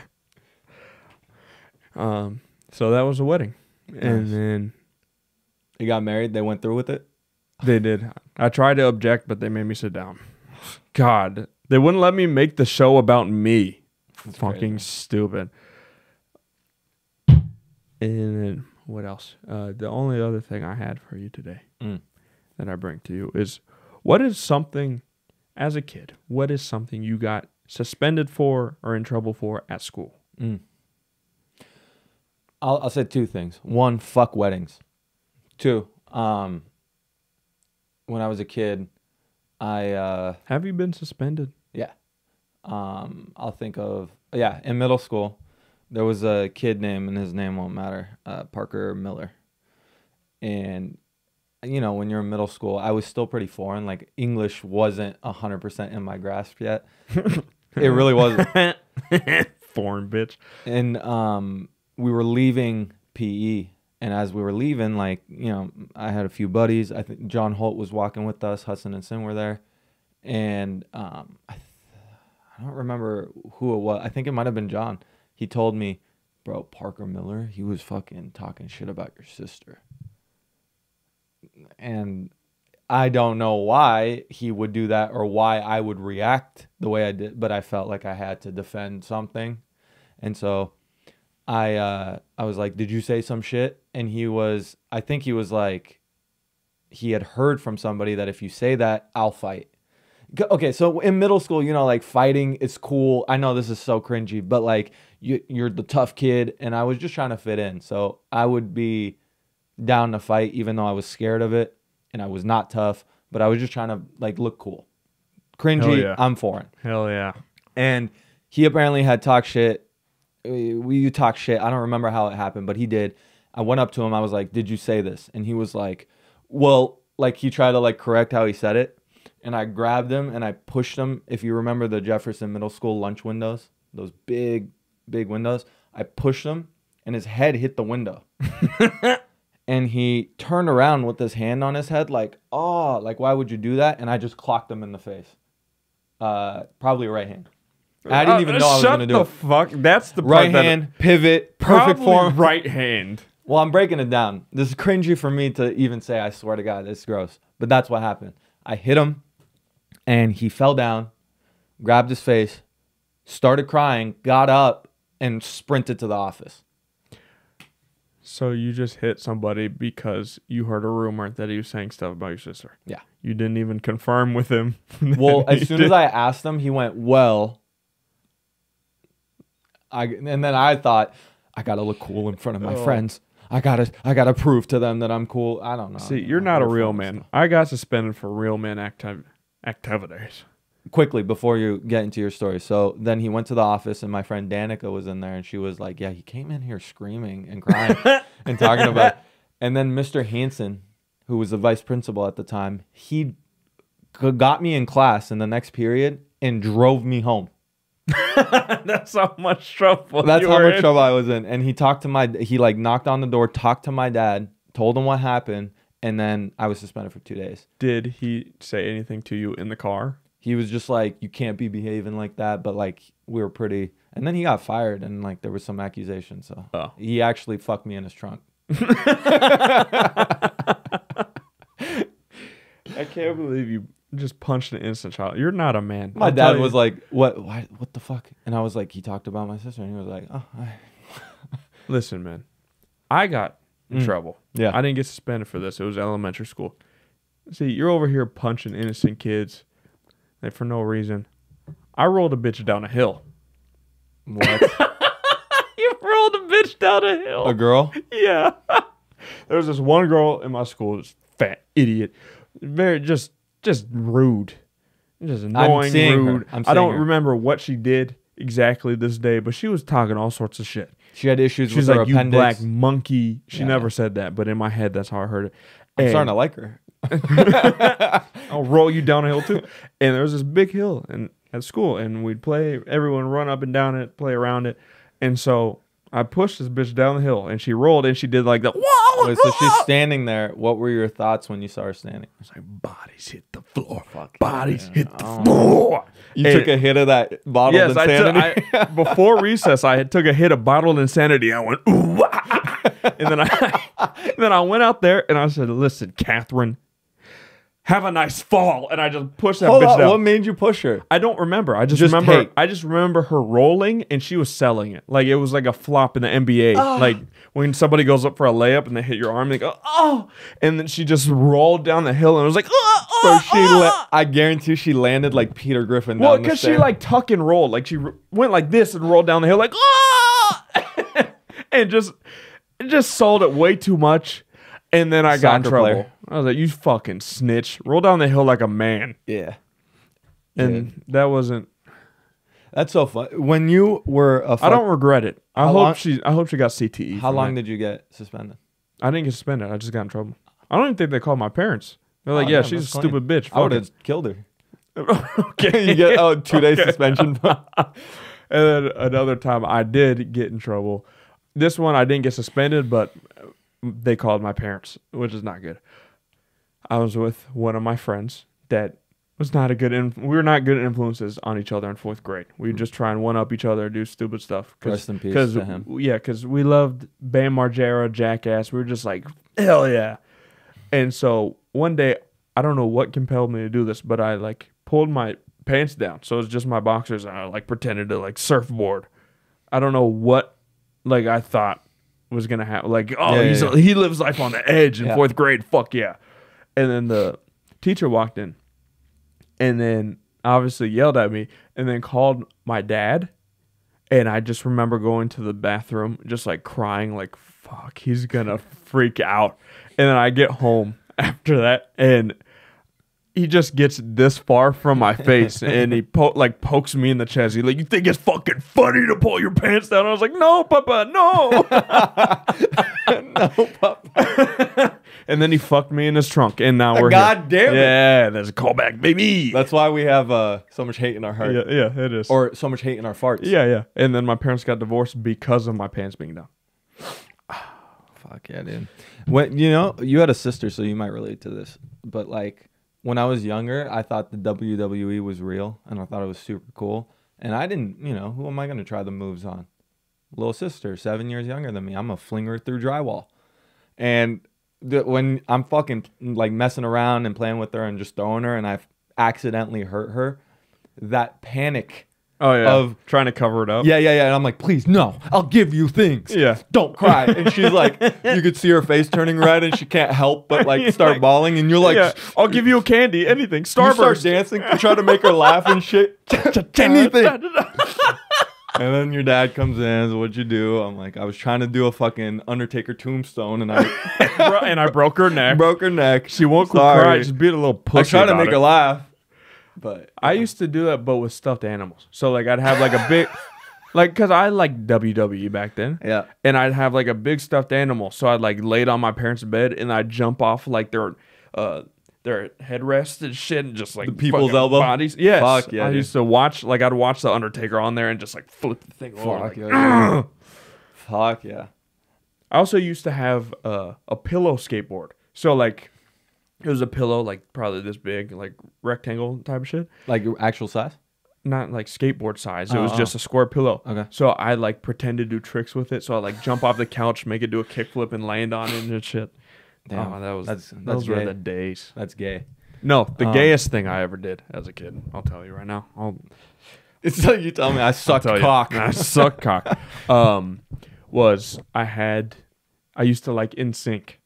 So that was a wedding, and then they got married. They went through with it. They did. I tried to object, but they made me sit down. God, they wouldn't let me make the show about me. That's fucking crazy. Stupid. And then what else? The only other thing I had for you today that I bring to you is, what is something, as a kid, what is something you got suspended for or in trouble for at school? I'll say two things. One, fuck weddings. Two, when I was a kid, have you been suspended? Yeah. I'll think of, in middle school, there was a kid named, and his name won't matter, Parker Miller. And, when you're in middle school, I was still pretty foreign. Like, English wasn't 100% in my grasp yet. It really wasn't. Foreign bitch. And we were leaving PE. And as we were leaving, I had a few buddies. I think John Holt was walking with us. Hudson and Sin were there. And I don't remember who it was. I think it might have been John. He told me, bro, Parker Miller, he was fucking talking shit about your sister. And I don't know why he would do that or why I would react the way I did, but I felt like I had to defend something. And so I was like, did you say some shit? And I think he was like, he had heard from somebody that if you say that, I'll fight. Okay, so in middle school, fighting is cool. I know this is so cringy, but you're the tough kid, and I was just trying to fit in. So I would be down to fight, even though I was scared of it, and I was not tough, but I was just trying to look cool. Cringy, yeah. I'm foreign. Hell yeah. And he apparently had talked shit. We talked shit. I don't remember how it happened, but he did. I went up to him. I was like, did you say this? And he was like, well, he tried to correct how he said it. And I grabbed him and I pushed him. If you remember the Jefferson Middle School lunch windows, those big, big windows, I pushed him and his head hit the window. And he turned around with his hand on his head why would you do that? And I just clocked him in the face. Probably right hand. I didn't even know I was going to do it. Shut the fuck. That's the right hand, pivot, perfect form. Right hand. Well, I'm breaking it down. This is cringy for me to even say, I swear to God, it's gross. But that's what happened. I hit him, and he fell down, grabbed his face, started crying, got up, and sprinted to the office. So you just hit somebody because you heard a rumor that he was saying stuff about your sister. Yeah. You didn't even confirm with him. Well, as soon as I asked him, he went, well, and then I thought, I got to look cool in front of my friends. I gotta prove to them that I'm cool. I don't know. See, you're not a real man. I got suspended for real man activities. Quickly, before you get into your story. So then he went to the office, and my friend Danica was in there, and she was like, yeah, he came in here screaming and crying and talking about. And then Mr. Hansen, who was the vice principal at the time, he got me in class in the next period and drove me home. That's how much trouble. That's how much trouble I was in. And he like knocked on the door, talked to my dad, told him what happened, and then I was suspended for 2 days. Did he say anything to you in the car? He was just like, you can't be behaving like that, but like we were pretty. And then he got fired, and like there was some accusations. So he actually fucked me in his trunk. I can't believe you just punched an innocent child. You're not a man. My dad was like, what the fuck? And I was like, he talked about my sister, and he was like, oh. Listen, man, I got in trouble. Yeah. I didn't get suspended for this. It was elementary school. See, you're over here punching innocent kids for no reason. I rolled a bitch down a hill. What? You rolled a bitch down a hill. A girl? Yeah. There was this one girl in my school, this fat idiot, very just rude, just annoying, rude. I don't remember what she did exactly this day, but she was talking all sorts of shit. She had issues with her like, appendix. You black monkey. She never said that, but in my head, that's how I heard it. I'm starting to like her. I'll roll you down a hill too. And there was this big hill at school, and we'd play. Everyone run up and down it, play around it, and so I pushed this bitch down the hill, and she rolled, and she did like the whoa. Wait, so she's standing there. What were your thoughts when you saw her standing? I was like, bodies hit the floor. Bodies hit the floor. You took a hit of that bottled insanity? Before recess, I took a hit of bottled insanity. I went, ooh, and then I went out there and I said, listen, Catherine, have a nice fall. And I just pushed that bitch down. What made you push her? I don't remember. I just remember her rolling and she was selling it. Like it was like a flop in the NBA. Like when somebody goes up for a layup and they hit your arm, they go, oh, and then she just rolled down the hill and it was like, I guarantee she landed like Peter Griffin down well, the stairs. She like tuck and rolled. Like she went like this and rolled down the hill like, oh, and just sold it way too much. And then I got in trouble. I was like, you fucking snitch. Roll down the hill like a man. Yeah. And that wasn't. That's so fun. When you were I don't regret it. I hope she got CTE. How long did you get suspended? I didn't get suspended. I just got in trouble. I don't even think they called my parents. They're like, yeah, she's a stupid bitch. I would have killed her. Okay. You get 2-day suspension. And then another time I did get in trouble. This one I didn't get suspended, but they called my parents, which is not good. I was with one of my friends that was not a good. We were not good influences on each other in 4th grade. We just try and one up each other, do stupid stuff. Rest in peace to him. Yeah, because we loved Bam Margera, Jackass. We were just like, hell yeah. And so one day, I don't know what compelled me to do this, but I like pulled my pants down, so it's just my boxers, and I like pretended to like surfboard. I don't know what like I thought was gonna happen. Like, he lives life on the edge in 4th grade. Fuck yeah. And then the teacher walked in and then obviously yelled at me and then called my dad. And I just remember going to the bathroom, just like crying, like, fuck, he's gonna freak out. And then I get home after that and he just gets this far from my face and he pokes me in the chest. He's like, you think it's fucking funny to pull your pants down? I was like, no, Papa, no. No, Papa. And then he fucked me in his trunk and now we're God here. Damn it. Yeah, there's a callback, baby. That's why we have so much hate in our heart. Yeah, it is. Or so much hate in our farts. Yeah. And then my parents got divorced because of my pants being down. Fuck yeah, dude. When you had a sister, so you might relate to this. But like, when I was younger, I thought the WWE was real, and I thought it was super cool. And I didn't, who am I going to try the moves on? Little sister, 7 years younger than me. I'm a flinger through drywall. And when I'm fucking like messing around and playing with her and just throwing her, and I accidentally hurt her, that panic Oh yeah, of trying to cover it up. Yeah. And I'm like, please, no, I'll give you things. Yeah. Don't cry. And she's like, you could see her face turning red, and she can't help but like start bawling. And you're like, yeah, I'll give you a candy, anything. Starburst. You start dancing to try to make her laugh and shit. Anything. And then your dad comes in. What'd you do? I'm like, I was trying to do a fucking Undertaker tombstone, and I broke her neck. Broke her neck. She won't cry. Just be a little pussy. I try to make her laugh. But I used to do that, but with stuffed animals. So like I'd have like a big, like, cause I liked WWE back then. Yeah. And I'd have like a big stuffed animal. So I'd like lay it on my parents' bed, and I'd jump off like their headrests and shit, and just like the people's elbow bodies. Yes. Fuck yeah. I used to watch, like, I'd watch the Undertaker on there and just like flip the thing over. Fuck yeah. Fuck yeah. I also used to have a pillow skateboard. So like, it was a pillow like probably this big, like rectangle type of shit. Like actual size? Not like skateboard size. It was just a square pillow. Okay. So I like pretend to do tricks with it. So I like jump off the couch, make it do a kickflip, and land on it and shit. Damn. Oh, That's those were gay. the days. That's gay. No, the gayest thing I ever did as a kid. I'll tell you right now. It's like you tell me I sucked cock. I suck cock. Was I used to like NSYNC.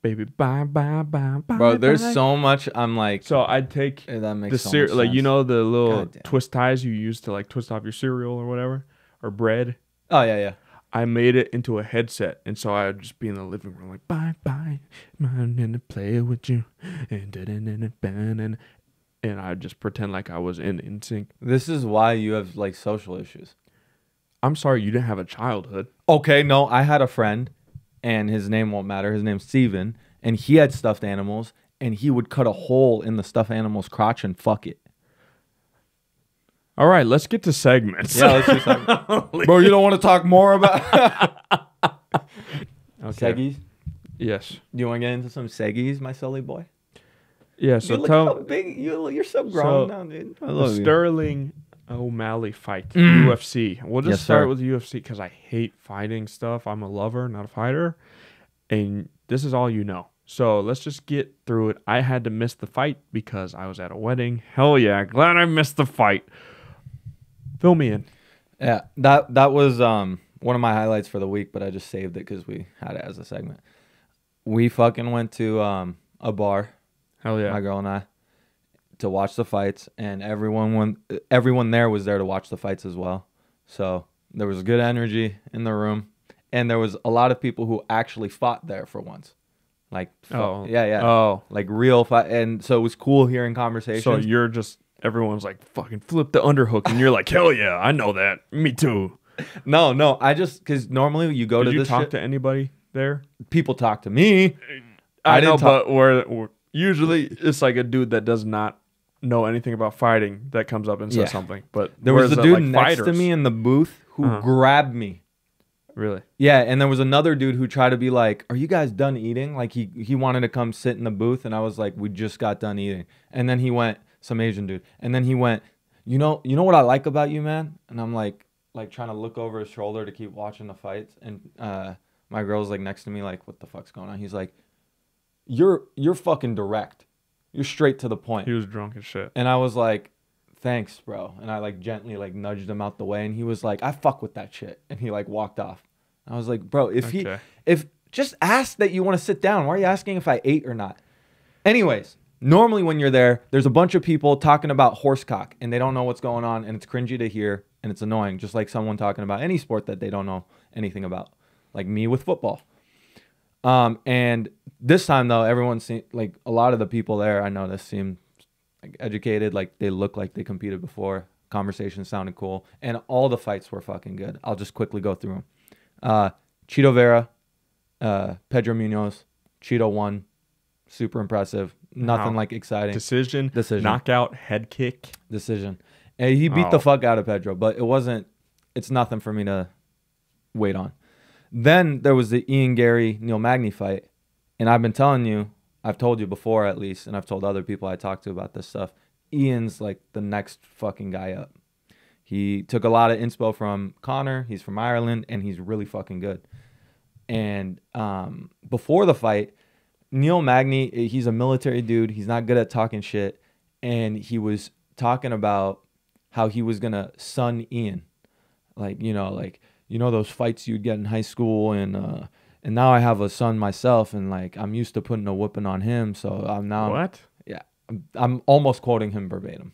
Baby, bye, bye, bye, bye. Bro, there's bye. so much. I'm like, so I'd take that makes the so much like, sense. you know, the little twist ties you use to like twist off your cereal or whatever, or bread. Oh yeah. I made it into a headset, and so I would just be in the living room like, bye, bye, I'm gonna play with you, and I'd just pretend like I was in NSYNC. This is why you have like social issues. I'm sorry you didn't have a childhood. Okay, no, I had a friend, and his name won't matter. His name's Steven, and he had stuffed animals, and he would cut a hole in the stuffed animal's crotch and fuck it. All right, let's get to segments. Yeah, let's do segments. Bro, you don't want to talk more about okay. Seggies? Yes. Do you want to get into some Seggies, my silly boy? Yeah, so Dude, look how big you're so grown now, dude. I love you. Sterling O'Malley fight, UFC. We'll just start sir. with UFC because I hate fighting stuff. I'm a lover, not a fighter. And this is all you know. So let's just get through it. I had to miss the fight because I was at a wedding. Hell yeah, glad I missed the fight. Fill me in. Yeah, that was one of my highlights for the week, but I just saved it because we had it as a segment. We fucking went to a bar. Hell yeah. My girl and I, to watch the fights, and everyone there was there to watch the fights as well. So there was good energy in the room, and there was a lot of people who actually fought there for once. Like, like real fight, and so it was cool hearing conversations. So you're just, everyone's like, fucking flip the underhook, and you're like, hell yeah, I know that. Me too. No, I just, because normally you go to this Did you talk shit, to anybody there? people talk to me. I know, didn't talk. but we're usually it's like a dude that does not know anything about fighting that comes up and says something. But There was a dude like next to fighters? me in the booth who grabbed me. Really? Yeah, and there was another dude who tried to be like, "Are you guys done eating?" Like he wanted to come sit in the booth, and I was like, "We just got done eating." And then he went, some Asian dude, and then he went, you know what I like about you, man?" And I'm like trying to look over his shoulder to keep watching the fights, and my girl's like next to me, like, "What the fuck's going on?" He's like, You're fucking direct. You're straight to the point." He was drunk as shit. And I was like, "Thanks, bro." And I like gently like nudged him out the way, and he was like, "I fuck with that shit." And he like walked off. I was like, "Bro, if just ask that you want to sit down. Why are you asking if I ate or not?" Anyways, normally when you're there, there's a bunch of people talking about horsecock, and they don't know what's going on, and it's cringy to hear, and it's annoying, just like someone talking about any sport that they don't know anything about, like me with football. And this time though, everyone seemed like, a lot of the people there I noticed seemed like educated, like they looked like they competed before. Conversation sounded cool, and all the fights were fucking good. I'll just quickly go through them. Chito Vera, Pedro Munoz. Chito won. Super impressive. Nothing like exciting. Decision. Knockout. Head kick. Decision. And he beat the fuck out of Pedro, but it's nothing for me to wait on. Then there was the Ian Gary Neil Magny fight, and I've told you before at least, and I've told other people I talked to about this stuff. Ian's like the next fucking guy up. He took a lot of inspo from Conor. He's from Ireland, and he's really fucking good. And before the fight, Neil Magny, he's a military dude. He's not good at talking shit, and he was talking about how he was gonna son Ian, like those fights you'd get in high school, and now I have a son myself, and like I'm used to putting a whooping on him, so I'm now what? Yeah, I'm almost quoting him verbatim.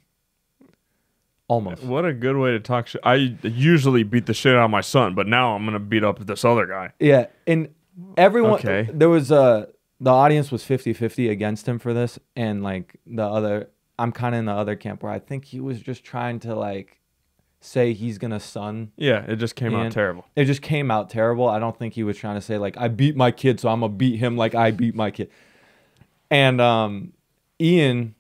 Almost. What a good way to talk shit. I usually beat the shit out of my son, but now I'm gonna beat up this other guy. Yeah, and everyone there was the audience was 50-50 against him for this, and like I'm kind of in the other camp where I think he was just trying to like say he's gonna son. Yeah, it just came out terrible. It just came out terrible. I don't think he was trying to say like I beat my kid, so I'm gonna beat him like I beat my kid. And Ian,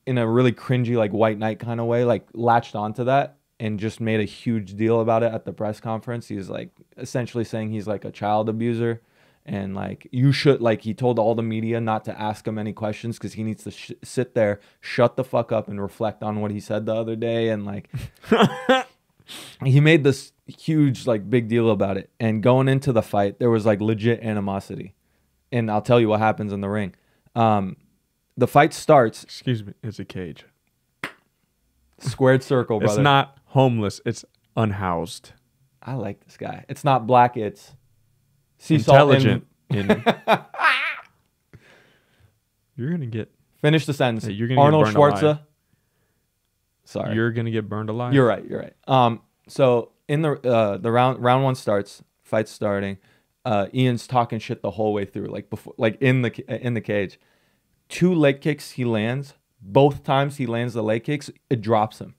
in a really cringy like white knight kind of way, like latched onto that and just made a huge deal about it at the press conference. He was like essentially saying he's like a child abuser, and like you should, like he told all the media not to ask him any questions because he needs to sit there, shut the fuck up, and reflect on what he said the other day. And like he made this huge like big deal about it. And going into the fight, there was like legit animosity, and I'll tell you what happens in the ring. The fight starts. Excuse me, it's a cage. Squared circle, brother. It's not homeless. It's unhoused. I like this guy. It's not black. It's sea intelligent. You're gonna get. Finish the sentence. Hey, you're gonna Arnold get burned Schwarzenegger. alive. Sorry. You're gonna get burned alive. You're right. You're right. So in the round one starts. Fight's starting. Ian's talking shit the whole way through, like before, like in the cage. 2 leg kicks he lands. Both times he lands the leg kicks, it drops him.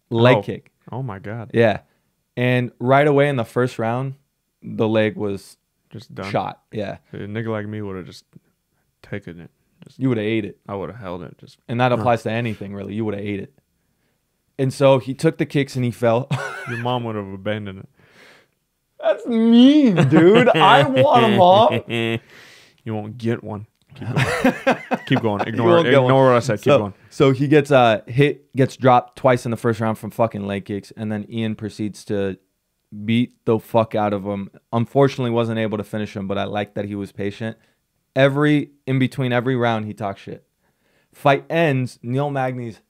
Leg kick. Oh my god. Yeah. And right away in the first round, the leg was just done. Shot. Yeah. A nigga like me would have just taken it. You would have ate it. I would have held it. And that applies to anything, really. You would have ate it. And so he took the kicks and he fell. Your mom would have abandoned it. That's mean, dude. I want a mom. You won't get one. Keep going. Ignore what I said. Keep going. So he gets gets dropped twice in the first round from fucking leg kicks, and then Ian proceeds to beat the fuck out of him. Unfortunately, wasn't able to finish him, but I like that he was patient. In between every round, he talks shit. Fight ends. Neil Magny's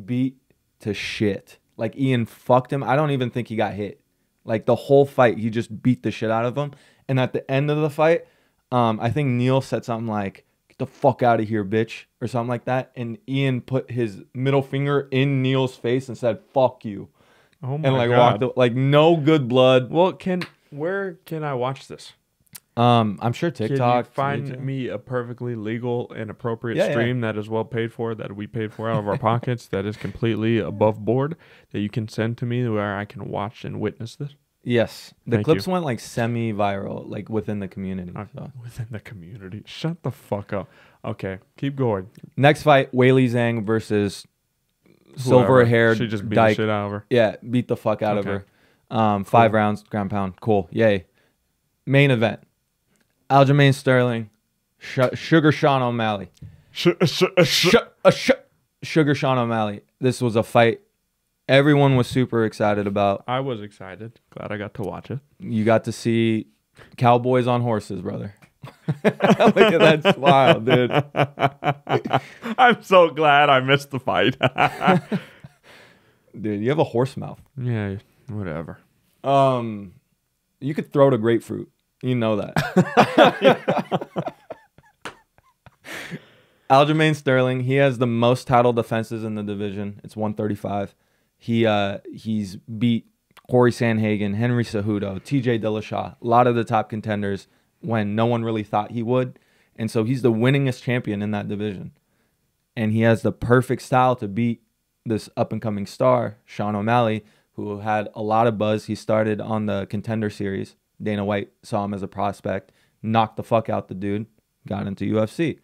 beat to shit. Like Ian fucked him. I don't even think he got hit. Like the whole fight, he just beat the shit out of him. And at the end of the fight, I think Neil said something like, "Get the fuck out of here, bitch," or something like that. And Ian put his middle finger in Neil's face and said, "Fuck you." Oh my and like God. walked like no good blood. Well, where can I watch this? I'm sure TikTok. Can you find me a perfectly legal and appropriate stream that is well paid for, that we paid for out of our pockets, that is completely above board, that you can send to me where I can watch and witness this? Yes. The clips went like semi-viral, like within the community. So. Within the community? Shut the fuck up. Okay, keep going. Next fight, Weili Zhang versus silver-haired She just beat dyke. the shit out of her. Yeah, beat the fuck out of her. 5 rounds, ground pound. Cool. Yay. Main event. Aljamain Sterling, Sugar Sean O'Malley. Sugar Sean O'Malley. This was a fight everyone was super excited about. I was excited. Glad I got to watch it. You got to see cowboys on horses, brother. Look at that smile, dude. I'm so glad I missed the fight. Dude, you have a horse mouth. Yeah, whatever. You could throw to grapefruit. You know that. Aljamain Sterling, he has the most title defenses in the division. It's 135. He's beat Corey Sandhagen, Henry Cejudo, TJ Dillashaw, a lot of the top contenders when no one really thought he would. And so he's the winningest champion in that division. And he has the perfect style to beat this up-and-coming star, Sean O'Malley, who had a lot of buzz. He started on the Contender Series. Dana White saw him as a prospect, knocked the fuck out the dude, got into UFC.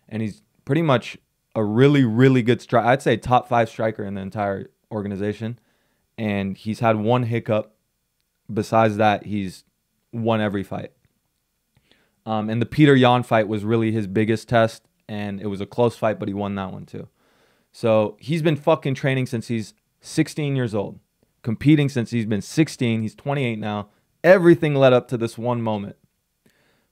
And he's pretty much a really, really good striker. I'd say top 5 striker in the entire organization. And he's had one hiccup. Besides that, he's won every fight. And the Peter Yan fight was really his biggest test. And it was a close fight, but he won that one too. So he's been fucking training since he's 16 years old. Competing since he's been 16. He's 28 now. Everything led up to this one moment.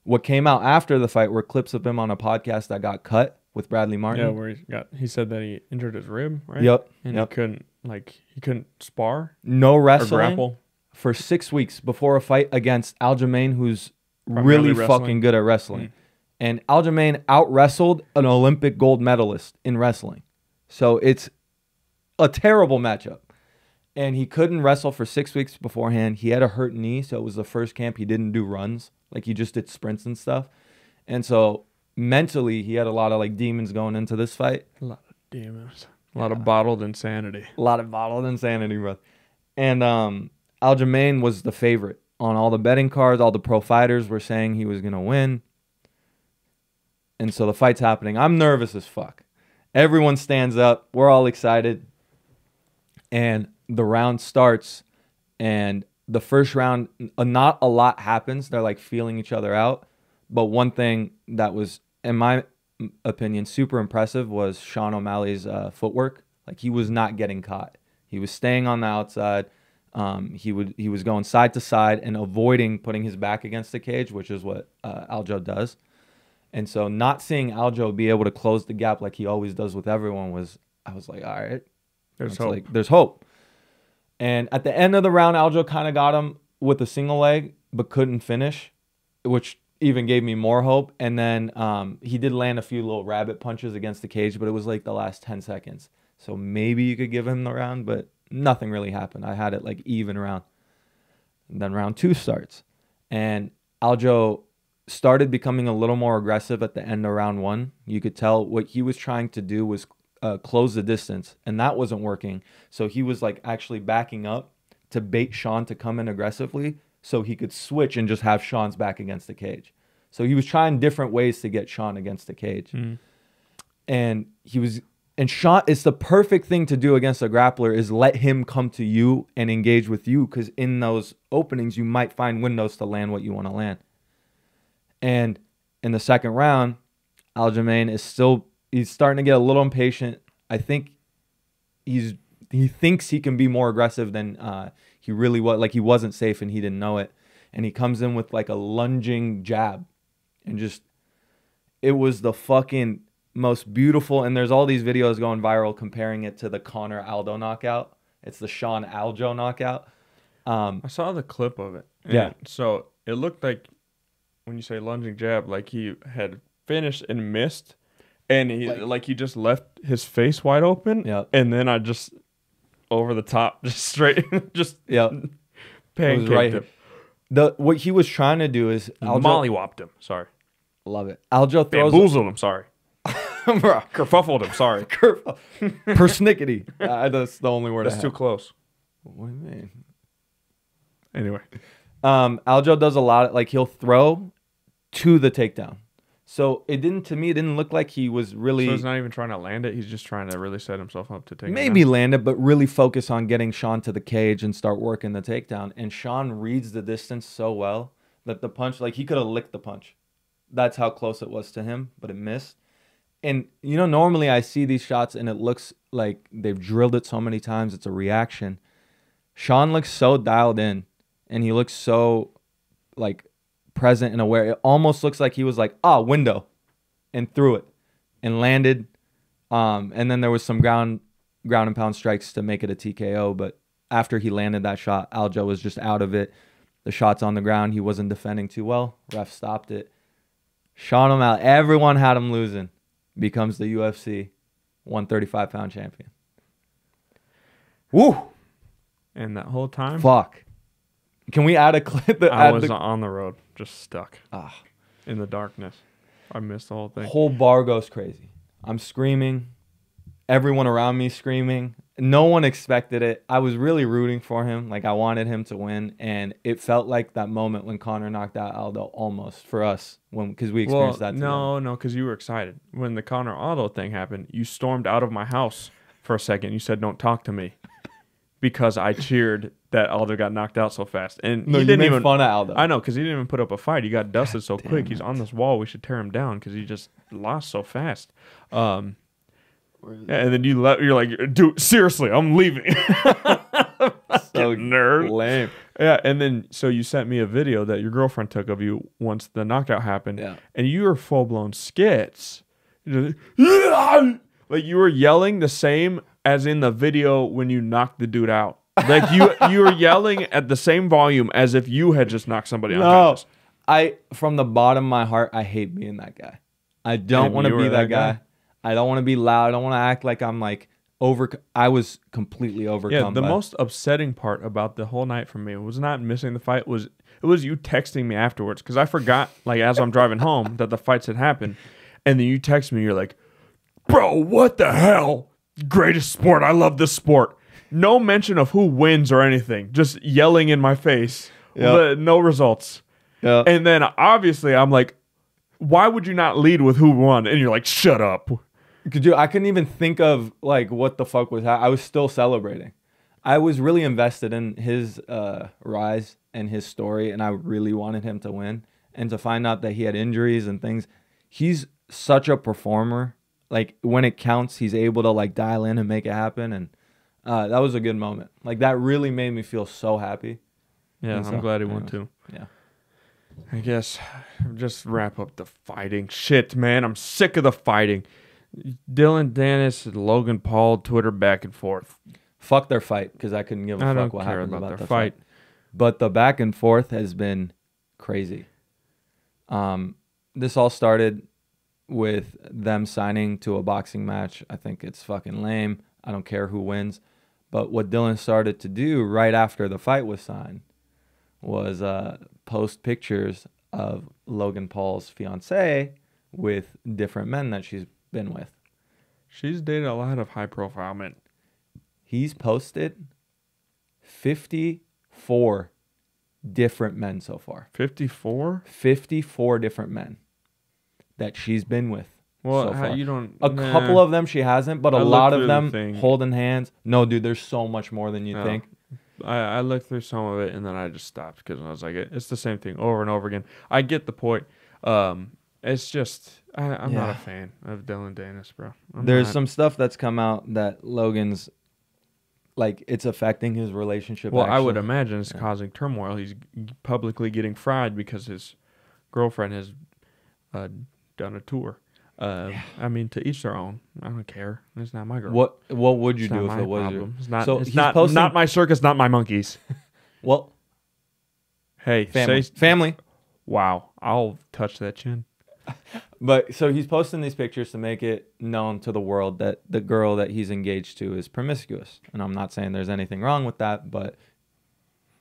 What came out after the fight were clips of him on a podcast that got cut with Bradley Martin. Yeah, where he said that he injured his rib, right? Yep. And he couldn't like he couldn't spar No or wrestling grapple? for 6 weeks before a fight against Aljamain, who's Primarily really wrestling? fucking good at wrestling. And Aljamain out-wrestled an Olympic gold medalist in wrestling. So it's a terrible matchup. And he couldn't wrestle for 6 weeks beforehand. He had a hurt knee, so it was the first camp he didn't do runs. Like, he just did sprints and stuff. And so mentally, he had a lot of like demons going into this fight. A lot of demons. A lot of bottled insanity. A lot of bottled insanity, bro. And Aljamain was the favorite on all the betting cards. All the pro fighters were saying he was going to win. And so the fight's happening. I'm nervous as fuck. Everyone stands up. We're all excited. And the round starts. And the first round, not a lot happens. They're like feeling each other out. But one thing that was, in my opinion, super impressive was Sean O'Malley's footwork. Like, he was not getting caught. He was staying on the outside. He was going side to side and avoiding putting his back against the cage, which is what Aljo does. And so not seeing Aljo be able to close the gap like he always does with everyone I was like, all right. There's hope. Like, there's hope. And at the end of the round, Aljo kind of got him with a single leg, but couldn't finish, which even gave me more hope. And then he did land a few little rabbit punches against the cage, but it was like the last 10 seconds. So maybe you could give him the round, but nothing really happened. I had it like even round. And then round 2 starts. And Aljo started becoming a little more aggressive at the end of round 1. You could tell what he was trying to do was close the distance, and that wasn't working. So he was like actually backing up to bait Sean to come in aggressively so he could switch and just have Sean's back against the cage. So he was trying different ways to get Sean against the cage. And Sean, it's the perfect thing to do against a grappler is let him come to you and engage with you, because in those openings you might find windows to land what you want to land. And in the second round, Aljamain he's starting to get a little impatient. I think he thinks he can be more aggressive than he really was. Like, he wasn't safe and he didn't know it. And he comes in with like a lunging jab, and it was the fucking most beautiful. And there's all these videos going viral comparing it to the Conor Aldo knockout. It's the Sean Aljo knockout. I saw the clip of it. Yeah. So it looked like, when you say lunging jab, like he had finished and missed, and he just left his face wide open. Yeah. And then I just over the top, just straight, just pancaked right him. What he was trying to do is Mollywopped him. Sorry. Love it. Aljo throws Bamboozled him. Sorry. Kerfuffled him. Sorry. Persnickety. That's the only word. That's too close. What do you mean? Anyway. Aljo does a lot. Like, he'll throw to the takedown. So it didn't look like he was really. So he's not even trying to land it. He's just trying to really set himself up to take maybe it down. land it, but really focus on getting Sean to the cage and start working the takedown. And Sean reads the distance so well that the punch, like, he could have licked the punch. That's how close it was to him, but it missed. And, normally I see these shots and it looks like they've drilled it so many times, it's a reaction. Sean looks so dialed in, and he looks so, like, present and aware. It almost looks like he was like, window, and threw it and landed. And then there was some ground and pound strikes to make it a TKO. But after he landed that shot, Aljo was just out of it. The shot's on the ground. He wasn't defending too well. Ref stopped it. Sean O'Malley, everyone had him losing, becomes the UFC 135-pound champion. Woo! And that whole time, fuck. Can we add a clip? I was on the road, just stuck in the darkness. I missed the whole thing. Whole bar goes crazy. I'm screaming. Everyone around me screaming. No one expected it. I was really rooting for him. Like, I wanted him to win. And it felt like that moment when Conor knocked out Aldo, almost, for us, because we experienced that together. No, because you were excited. When the Conor Aldo thing happened, you stormed out of my house for a second. You said, "Don't talk to me," because I cheered that Aldo got knocked out so fast. And no, he you didn't made fun of Aldo. I know, because he didn't even put up a fight. He got dusted so quick. It. He's on this wall. We should tear him down because he just lost so fast. And then you're like, "Dude, seriously, I'm leaving." So nerd. Lame. Yeah, and then so you sent me a video that your girlfriend took of you once the knockout happened. Yeah. And you were full blown skits. Like, you were yelling the same as in the video when you knocked the dude out. Like you were yelling at the same volume as if you had just knocked somebody unconscious. From the bottom of my heart, I hate being that guy. I don't want to be that guy. I don't want to be loud. I don't want to act like I'm like I was completely overcome. Yeah, the most upsetting part about the whole night for me was not missing the fight. It was you texting me afterwards, because I forgot, like, as I'm driving home, that the fights had happened, and then you text me. You're like, "Bro, what the hell? Greatest sport. I love this sport." No mention of who wins or anything. Just yelling in my face. Yep. No results. Yep. And then obviously I'm like, why would you not lead with who won? And you're like, shut up. I couldn't even think of like what the fuck was happening. I was still celebrating. I was really invested in his rise and his story, and I really wanted him to win. And to find out that he had injuries and things, he's such a performer. Like, when it counts, he's able to like dial in and make it happen. And that was a good moment. Like, that really made me feel so happy. Yeah, I'm glad he won too. Yeah. I guess just wrap up the fighting. Shit, man, I'm sick of the fighting. Dillon Danis and Logan Paul Twitter back and forth. Fuck their fight, because I couldn't give a fuck what happened about their fight. But the back and forth has been crazy. This all started with them signing to a boxing match. I think it's fucking lame. I don't care who wins. But what Dillon started to do right after the fight was signed was post pictures of Logan Paul's fiancée with different men that she's been with. She's dated a lot of high-profile men. He's posted 54 different men so far. 54? 54 different men that she's been with. Well, so far. You don't... A couple of them she hasn't, but a lot of them holding hands. No, dude, there's so much more than you think. I looked through some of it, and then I just stopped, because I was like, it's the same thing over and over again. I get the point. It's just, I'm not a fan of Dillon Danis, bro. There's some stuff that's come out that Logan's, like, it's affecting his relationship. Well, I would imagine it's causing turmoil. He's publicly getting fried because his girlfriend has done a tour. I mean, to each their own. I don't care. It's not my girl. What would you do if it was your... It's not. So it's not my circus, not my monkeys. Well, hey, family. Wow, I'll touch that chin. But so he's posting these pictures to make it known to the world that the girl that he's engaged to is promiscuous. And I'm not saying there's anything wrong with that, but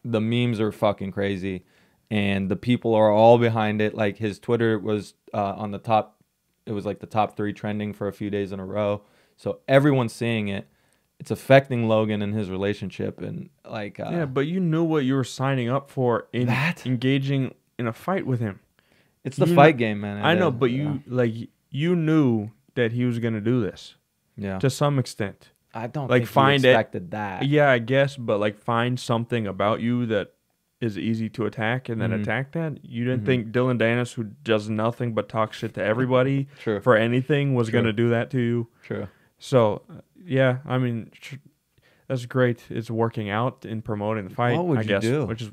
the memes are fucking crazy, and the people are all behind it. Like, his Twitter was on the top. It was like the top 3 trending for a few days in a row. So everyone's seeing it. It's affecting Logan and his relationship. And like, yeah, but you knew what you were signing up for in engaging in a fight with him. It's the fight game, man. I know, but you knew that he was gonna do this. Yeah. To some extent. I don't think you expected that. Yeah, I guess, but like, find something about you that is easy to attack and then attack that. You didn't think Dillon Danis, who does nothing but talk shit to everybody for anything, was going to do that to you. True. So, yeah, I mean, that's great. It's working out in promoting the fight. What would you do? Which is,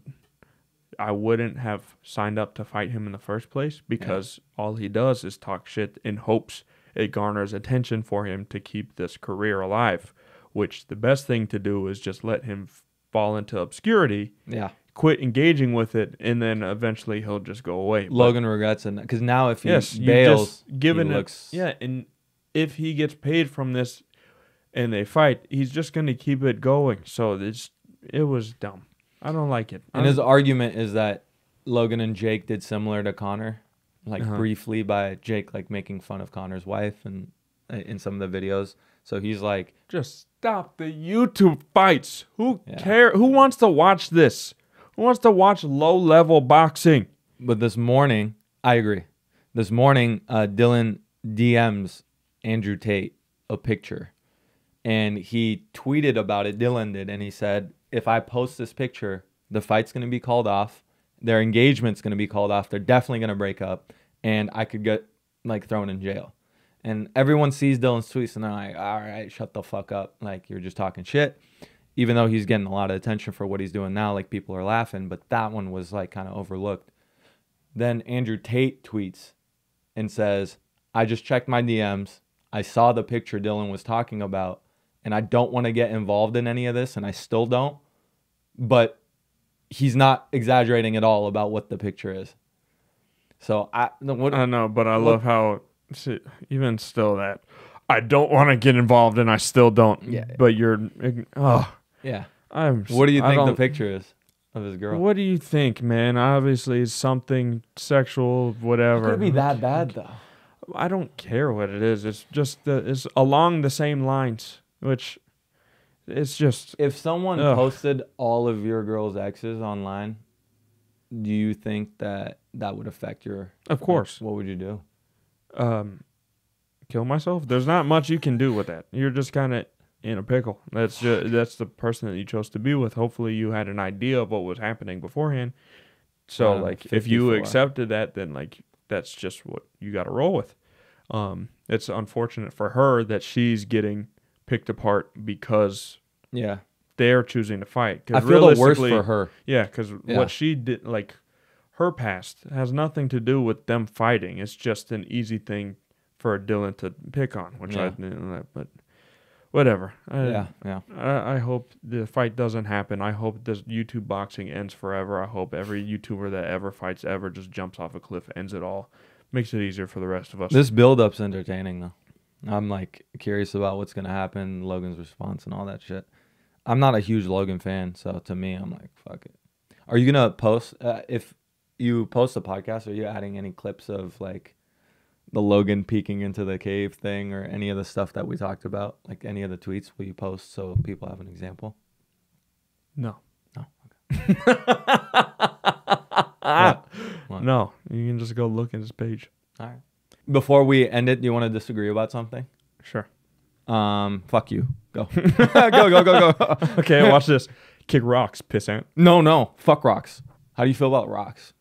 I wouldn't have signed up to fight him in the first place, because all he does is talk shit in hopes it garners attention for him to keep this career alive, which the best thing to do is just let him fall into obscurity. Yeah. Quit engaging with it, and then eventually he'll just go away. Logan regrets it, because now if he bails, and if he gets paid from this and they fight, he's just going to keep it going. So it was dumb. I don't like it. And his argument is that Logan and Jake did similar to Conor, like briefly, by Jake like making fun of Conor's wife and in some of the videos. So he's like, just stop the YouTube fights. Who cares? Who wants to watch this? Who wants to watch low-level boxing? But this morning, I agree. This morning, Dillon DMs Andrew Tate a picture, and he tweeted about it. Dillon did, and he said, if I post this picture, the fight's going to be called off. Their engagement's going to be called off. They're definitely going to break up, and I could get like thrown in jail. And everyone sees Dillon's tweets, and they're like, all right, shut the fuck up. Like, you're just talking shit. Even though he's getting a lot of attention for what he's doing now, like, people are laughing, but that one was like kind of overlooked. Then Andrew Tate tweets and says, I just checked my DMs. I saw the picture Dillon was talking about, and I don't want to get involved in any of this, and I still don't. But he's not exaggerating at all about what the picture is. So I know, but I love how even still that I don't want to get involved, and I still don't. Yeah. But you're, yeah. What do you think the picture is of his girl? What do you think, man? Obviously, it's something sexual, whatever. It could be that bad though. I don't care what it is. It's just it's along the same lines, which it's just. If someone posted all of your girl's exes online, do you think that would affect your? Of course. What would you do? Kill myself. There's not much you can do with that. You're just kind of in a pickle. That's the person that you chose to be with. Hopefully, you had an idea of what was happening beforehand. So, like, 54. If you accepted that, then like that's just what you got to roll with. It's unfortunate for her that she's getting picked apart because they're choosing to fight. I feel the worst for her. Yeah, because what she did, like her past, has nothing to do with them fighting. It's just an easy thing for Dylan to pick on, which but whatever. I hope the fight doesn't happen. I hope this YouTube boxing ends forever. I hope every YouTuber that ever fights ever just jumps off a cliff, ends it all. Makes it easier for the rest of us. This build-up's entertaining, though. I'm, like, curious about what's going to happen, Logan's response and all that shit. I'm not a huge Logan fan, so to me, I'm like, fuck it. Are you going to post, if you post a podcast, are you adding any clips of, like, the Logan peeking into the cave thing or any of the stuff that we talked about? Like, any of the tweets will you post so people have an example? No. No? Okay. What? No, you can just go look at his page. All right. Before we end it, do you want to disagree about something? Sure. Fuck you. Go. go. Okay, watch this. Kick rocks, pissant. No. Fuck rocks. How do you feel about rocks?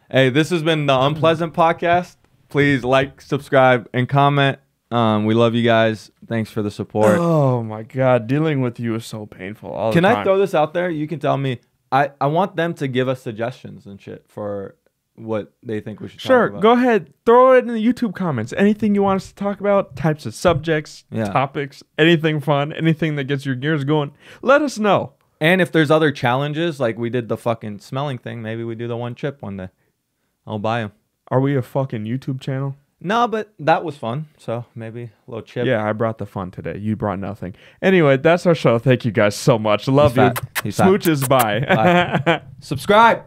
Hey, this has been the Unpleasant Podcast. Please like, subscribe, and comment. We love you guys. Thanks for the support. Oh my God, dealing with you is so painful all the time. Can I throw this out there? You can tell me. I want them to give us suggestions and shit for what they think we should talk about. Sure, go ahead. Throw it in the YouTube comments. Anything you want us to talk about, types of subjects, topics, anything fun, anything that gets your gears going, let us know. And if there's other challenges, like we did the fucking smelling thing, maybe we do the one chip one day. I'll buy them. Are we a fucking YouTube channel? No, but that was fun. So maybe a little chip. Yeah, I brought the fun today. You brought nothing. Anyway, that's our show. Thank you guys so much. Love you. Smooches, bye. Bye. Subscribe.